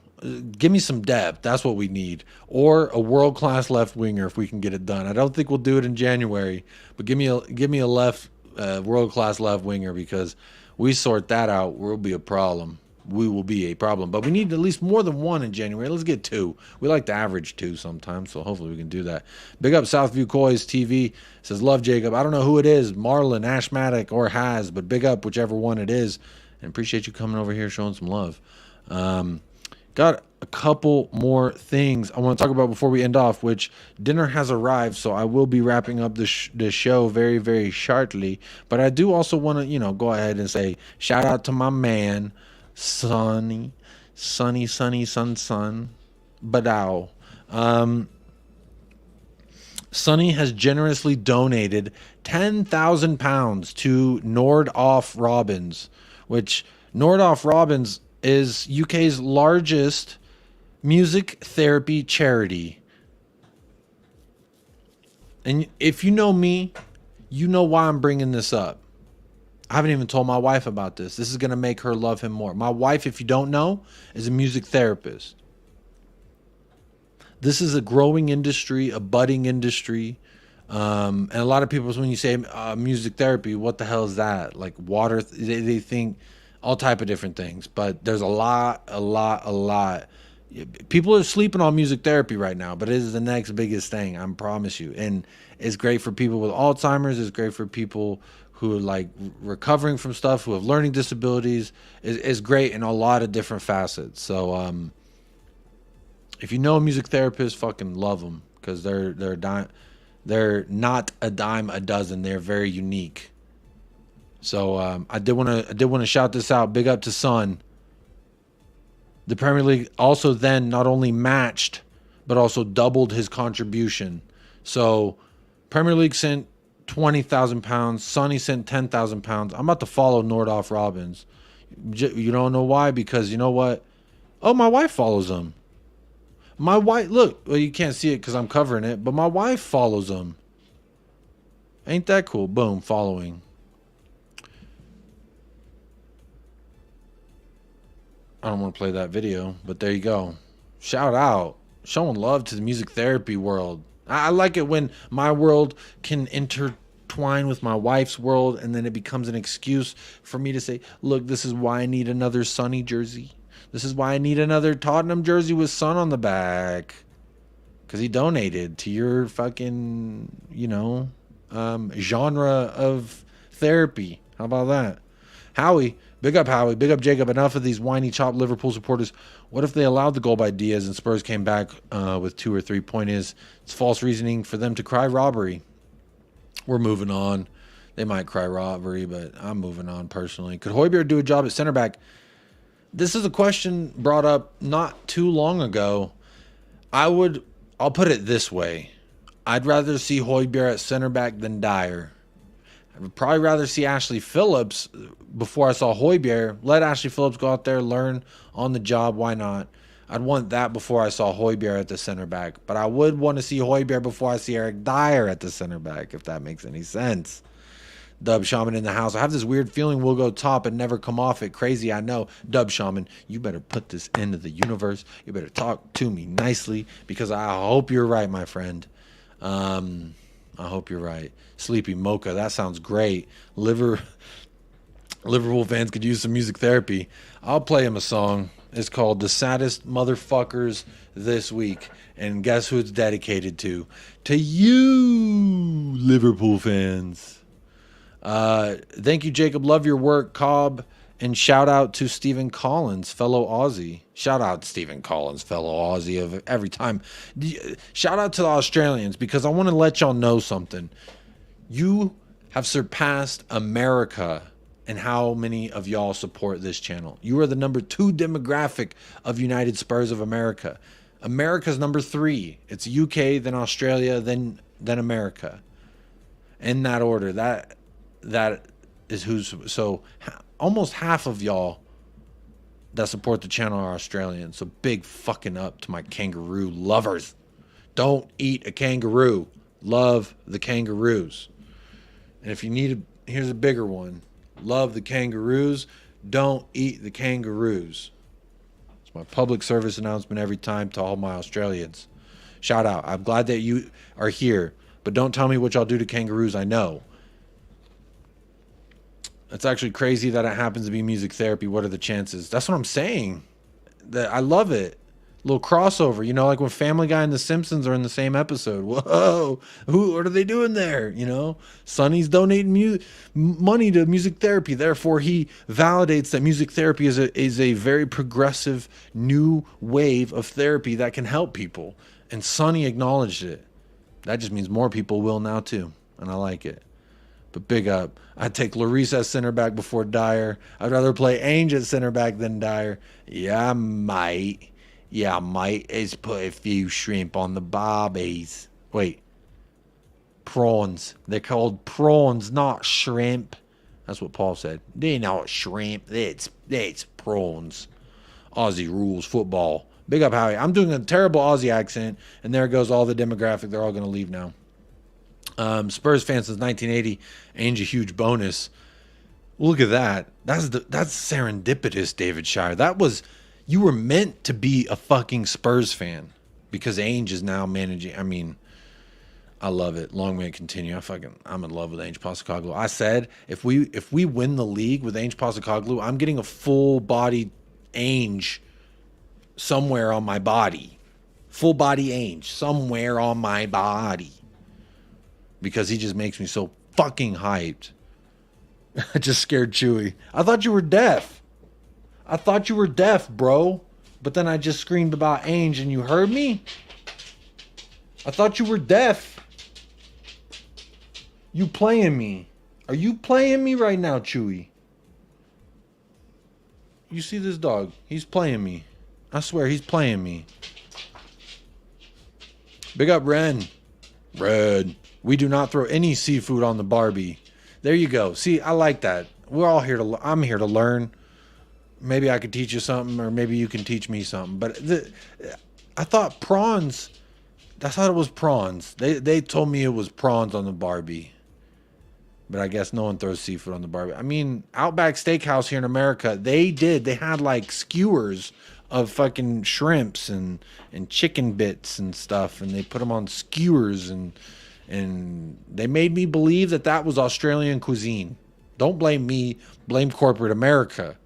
give me some depth. That's what we need. Or a world-class left winger if we can get it done. I don't think we'll do it in January, but give me a left world-class left winger, because we sort that out, we'll be a problem. We will be a problem. But we need at least more than one in January. Let's get 2. We like to average 2 sometimes, so hopefully we can do that. Big up Southview Coys TV. Says, love Jacob. I don't know who it is, Marlon, Ashmatic, or Has, but big up whichever one it is. And appreciate you coming over here showing some love. Got a couple more things I want to talk about before we end off, which dinner has arrived, so I will be wrapping up the show very, very shortly. But I do also want to, go ahead and say shout out to my man, Sonny, Badao. Sonny has generously donated £10,000 to Nordoff Robbins, which Nordoff Robbins is UK's largest music therapy charity. And if you know me, you know why I'm bringing this up. I haven't even told my wife about this. This is going to make her love him more. My wife, if you don't know, is a music therapist. This is a growing industry, a budding industry. And a lot of people, when you say music therapy, what the hell is that? Like water, they think all type of different things. But there's a lot. People are sleeping on music therapy right now, but it is the next biggest thing, I promise you. And it's great for people with Alzheimer's. It's great for people who are like recovering from stuff, who have learning disabilities. It's great in a lot of different facets. So if you know a music therapist, fucking love them, because they're not a dime a dozen. They're very unique. So I did want to shout this out. Big up to Son. The Premier League also then not only matched, but also doubled his contribution. So Premier League sent £20,000. Sonny sent £10,000. I'm about to follow Nordoff Robbins. You don't know why? Because you know what? Oh, my wife follows him. My wife, look, well, you can't see it because I'm covering it, but my wife follows him. Ain't that cool? Boom, following. I don't want to play that video, but there you go. Shout out. Showing love to the music therapy world. I like it when my world can intertwine with my wife's world, and then it becomes an excuse for me to say, look, this is why I need another Sonny jersey. This is why I need another Tottenham jersey with Son on the back. Because he donated to your fucking, genre of therapy. How about that? Howie. Big up Howie, big up Jacob. Enough of these whiny chop Liverpool supporters. What if they allowed the goal by DIAZ and Spurs came back with 2 or 3? Point is, it's false reasoning for them to cry robbery. We're moving on. They might cry robbery, but I'm moving on personally. Could Højbjerg do a job at center back? This is a question brought up not too long ago. I'll put it this way. I'd rather see Højbjerg at center back than Dyer. I would probably rather see Ashley Phillips before I saw Højbjerg. Let Ashley Phillips go out there, learn on the job. Why not? I'd want that before I saw Højbjerg at the center back. But I would want to see Højbjerg before I see Eric Dyer at the center back, if that makes any sense. Dub Shaman in the house. I have this weird feeling we'll go top and never come off it. Crazy, I know. Dub Shaman, you better put this into the universe. You better talk to me nicely, because I hope you're right, my friend. I hope you're right. Sleepy Mocha, that sounds great. Liverpool fans could use some music therapy. I'll play him a song. It's called The Saddest Motherfuckers This Week. And guess who it's dedicated to? To you, Liverpool fans. Thank you, Jacob. Love your work, Cobb. And shout out to Stephen Collins, fellow Aussie. Shout out to Stephen Collins, fellow Aussie of every time. Shout out to the Australians, because I want to let y'all know something. You have surpassed America in how many of y'all support this channel. You are the number 2 demographic of United Spurs of America. America's number 3. It's UK, then Australia, then America. In that order. That is who's... So almost half of y'all that support the channel are Australian. So big fucking up to my kangaroo lovers. Don't eat a kangaroo. Love the kangaroos. And if you need here's a bigger one. Love the kangaroos. Don't eat the kangaroos. It's It's my public service announcement every time to all my Australians. Shout out. I'm glad that you are here, but don't tell me what y'all do to kangaroos. I know. It's actually crazy that it happens to be music therapy. What are the chances? That's what I'm saying. That I love it. Little crossover, you know, like when Family Guy and The Simpsons are in the same episode. Whoa, what are they doing there? You know, Sonny's donating money to music therapy. Therefore, he validates that music therapy is a very progressive new wave of therapy that can help people. And Sonny acknowledged it. That just means more people will now too, and I like it. But big up. I'd take Lloris as center back before Dyer. I'd rather play Ainge at center back than Dyer. Yeah, mate. Yeah, mate. Let's put a few shrimp on the barbies. Wait. Prawns. They're called prawns, not shrimp. That's what Paul said. They're not shrimp. That's prawns. Aussie rules football. Big up, Howie. I'm doing a terrible Aussie accent, and there goes all the demographic. They're all going to leave now. Spurs fans since 1980. Ainge a huge bonus. Look at that. That's serendipitous, David Shire. You were meant to be a fucking Spurs fan because Ainge is now managing. I mean, I love it. Long may it continue. I'm in love with Ainge Postecoglou. I said if we win the league with Ainge Postecoglou, I'm getting a full body Ainge somewhere on my body. Full body Ainge somewhere on my body. Because he just makes me so fucking hyped. I just scared Chewy. I thought you were deaf. I thought you were deaf, bro. But then I just screamed about Ainge and you heard me? I thought you were deaf. You playing me. Are you playing me right now, Chewy? You see this dog? He's playing me. I swear he's playing me. Big up Ren. Red. We do not throw any seafood on the Barbie. There you go. See, I like that. We're all here to. I'm here to learn. Maybe I could teach you something, or maybe you can teach me something. But I thought prawns. I thought it was prawns. They told me it was prawns on the Barbie. But I guess no one throws seafood on the Barbie. I mean, Outback Steakhouse here in America, they did. They had like skewers of fucking shrimps and chicken bits and stuff, and they put them on skewers and they made me believe that was Australian cuisine. Don't blame me, blame corporate America.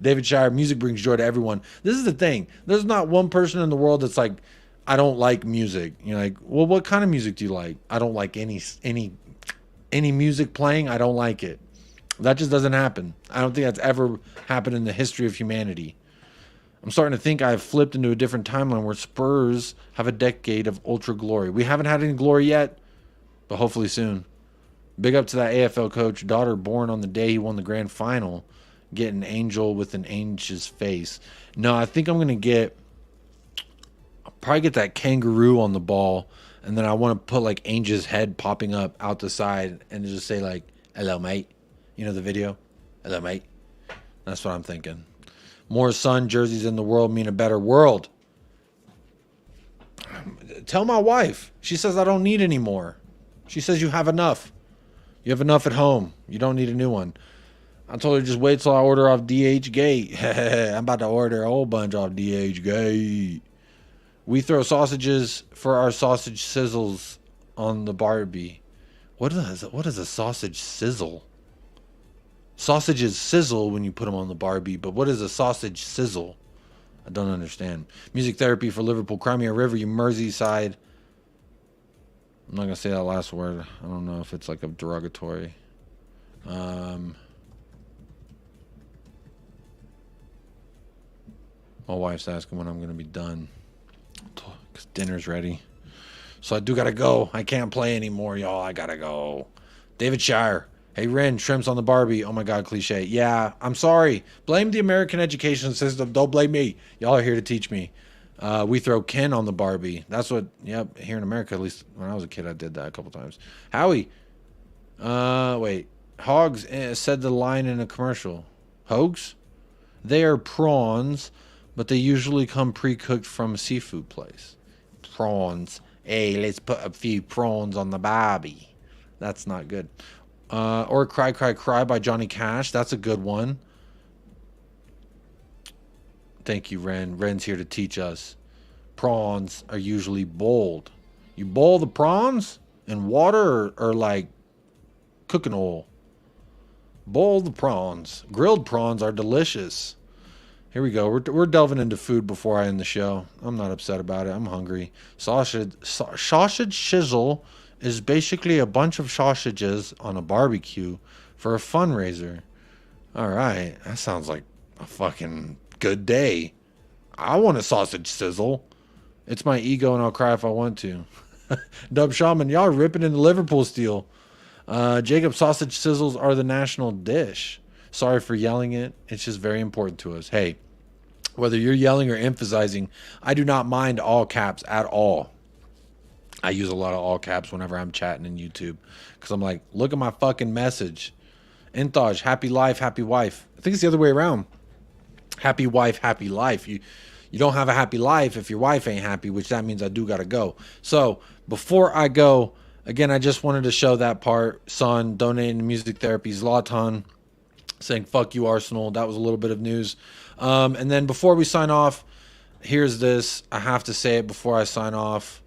David Shire, music brings joy to everyone. This is the thing. There's not one person in the world that's like, I don't like music. You're like, well, what kind of music do you like? I don't like any music playing. I don't like it. That just doesn't happen. I don't think that's ever happened in the history of humanity. I'm starting to think I've flipped into a different timeline where Spurs have a decade of ultra glory. We haven't had any glory yet, but hopefully soon. Big up to that AFL coach, daughter born on the day he won the grand final, getting angel with an angel's face. No, I think I'll probably get that kangaroo on the ball, and then I want to put like Angel's head popping up out the side and just say like, hello, mate. You know the video? Hello, mate. That's what I'm thinking. More Sun jerseys in the world mean a better world. Tell my wife. She says I don't need any more. She says you have enough. You have enough at home. You don't need a new one. I told her just wait till I order off DH Gate. I'm about to order a whole bunch off DH Gate. We throw sausages for our sausage sizzles on the Barbie. What is a sausage sizzle? Sausages sizzle when you put them on the Barbie, but what is a sausage sizzle? I don't understand. Music therapy for Liverpool. Crimea River, you Merseyside. I'm not going to say that last word. I don't know if it's like a derogatory. My wife's asking when I'm going to be done. Because dinner's ready. So I do got to go. I can't play anymore, y'all. I got to go. David Shire. Hey, Ren, shrimps on the Barbie. Oh, my God, cliche. Yeah, I'm sorry. Blame the American education system. Don't blame me. Y'all are here to teach me. We throw Ken on the Barbie. That's what, yep, here in America, at least when I was a kid, I did that a couple times. Howie. Wait. Hogs said the line in a commercial. Hogs? They are prawns, but they usually come pre-cooked from a seafood place. Prawns. Hey, let's put a few prawns on the Barbie. That's not good. Or Cry Cry Cry by Johnny Cash. That's a good one. Thank you, Ren. Ren's here to teach us. Prawns are usually boiled. You boil the prawns in water or like cooking oil. Boil the prawns. Grilled prawns are delicious. Here we go. We're delving into food before I end the show. I'm not upset about it. I'm hungry. Sausage shizzle is basically a bunch of sausages on a barbecue for a fundraiser. All right. That sounds like a fucking good day. I want a sausage sizzle. It's my ego and I'll cry if I want to. Dub Shaman, y'all are ripping into Liverpool steel. Jacob, sausage sizzles are the national dish. Sorry for yelling it. It's just very important to us. Hey, whether you're yelling or emphasizing, I do not mind all caps at all. I use a lot of all caps whenever I'm chatting in YouTube because I'm like, look at my fucking message. Intaj, happy life, happy wife. I think it's the other way around. Happy wife, happy life. You don't have a happy life if your wife ain't happy, which that means I do got to go. So before I go, again, I just wanted to show that part. Son donating to music therapy. Zlatan saying, fuck you, Arsenal. That was a little bit of news. And then before we sign off, here's this. I have to say it before I sign off.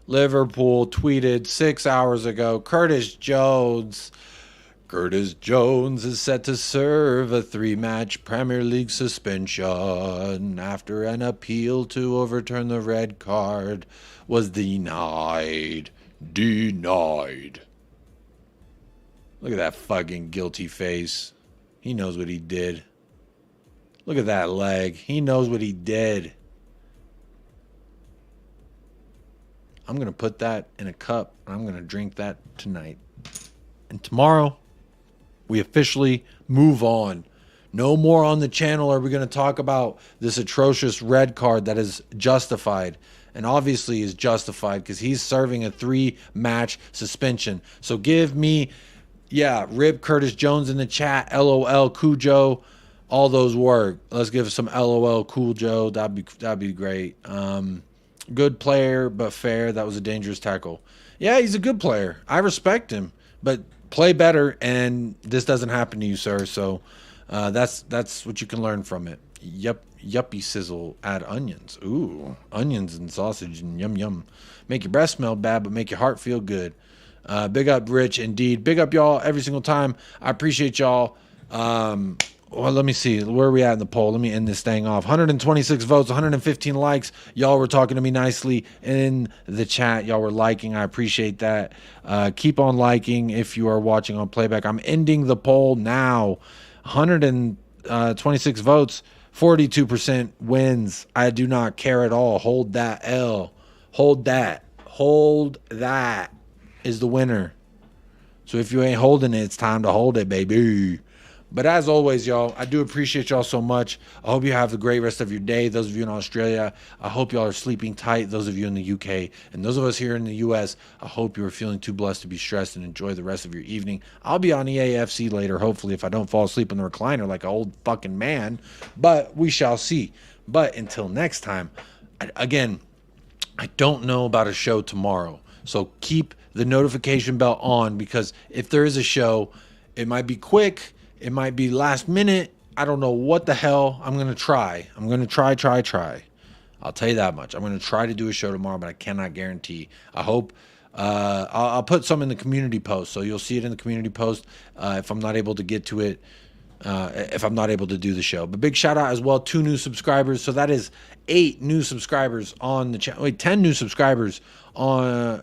Liverpool tweeted 6 hours ago, Curtis Jones is set to serve a 3-match Premier League suspension after an appeal to overturn the red card was denied. Look at that fucking guilty face. He knows what he did. Look at that leg. He knows what he did. I'm going to put that in a cup and I'm going to drink that tonight. And tomorrow, we officially move on. No more on the channel are we going to talk about this atrocious red card that is justified. And obviously is justified because he's serving a 3-match suspension. So give me, rib Curtis Jones in the chat. LOL, Cujo. All those work. Let's give some LOL, Cujo. That'd be great. Good player, but fair. That was a dangerous tackle. Yeah, he's a good player. I respect him. But play better, and this doesn't happen to you, sir. So that's what you can learn from it. Yuppie sizzle. Add onions. Ooh, onions and sausage and yum yum. Make your breath smell bad, but make your heart feel good. Big up, Rich. Indeed, big up y'all every single time. I appreciate y'all. Well, let me see. Where are we at in the poll? Let me end this thing off. 126 votes, 115 likes. Y'all were talking to me nicely in the chat. Y'all were liking. I appreciate that. Keep on liking if you are watching on playback. I'm ending the poll now. 126 votes, 42% wins. I do not care at all. Hold that L. Hold that. Hold that is the winner. So if you ain't holding it, it's time to hold it, baby. But as always, y'all, I do appreciate y'all so much. I hope you have a great rest of your day. Those of you in Australia, I hope y'all are sleeping tight. Those of you in the UK and those of us here in the US, I hope you are feeling too blessed to be stressed and enjoy the rest of your evening. I'll be on EAFC later, hopefully, if I don't fall asleep in the recliner like an old fucking man. But we shall see. But until next time, again, I don't know about a show tomorrow. So keep the notification bell on because if there is a show, it might be quick. It might be last minute. I don't know what the hell. I'm going to try. I'm going to try. I'll tell you that much. I'm going to try to do a show tomorrow, but I cannot guarantee. I hope I'll put some in the community post. So you'll see it in the community post if I'm not able to get to it, if I'm not able to do the show. But big shout out as well. 2 new subscribers. So that is 8 new subscribers on the channel. Wait, 10 new subscribers on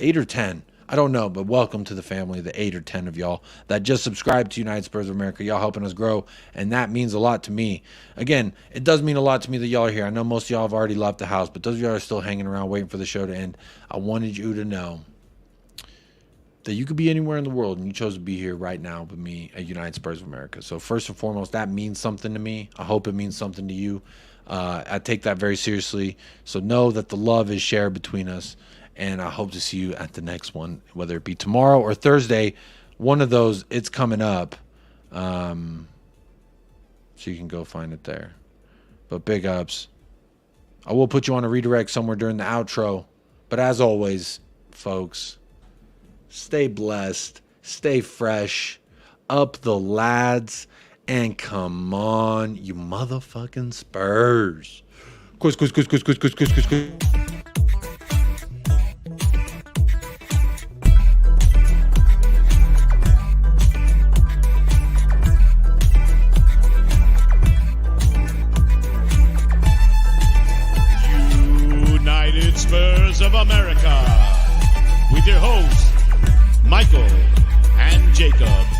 8 or 10. I don't know, but welcome to the family, the 8 or 10 of y'all that just subscribed to United Spurs of America. Y'all helping us grow, and that means a lot to me. Again, it does mean a lot to me that y'all are here. I know most of y'all have already left the house, but those of y'all are still hanging around waiting for the show to end. I wanted you to know that you could be anywhere in the world, and you chose to be here right now with me at United Spurs of America. So first and foremost, that means something to me. I hope it means something to you. I take that very seriously. So know that the love is shared between us. And I hope to see you at the next one, whether it be tomorrow or Thursday. One of those, it's coming up. So you can go find it there. But big ups. I will put you on a redirect somewhere during the outro. But as always, folks, stay blessed, stay fresh, up the lads, And come on, you motherfucking Spurs. Quiz. United Spurs of America, with your hosts, Michael and Jacob.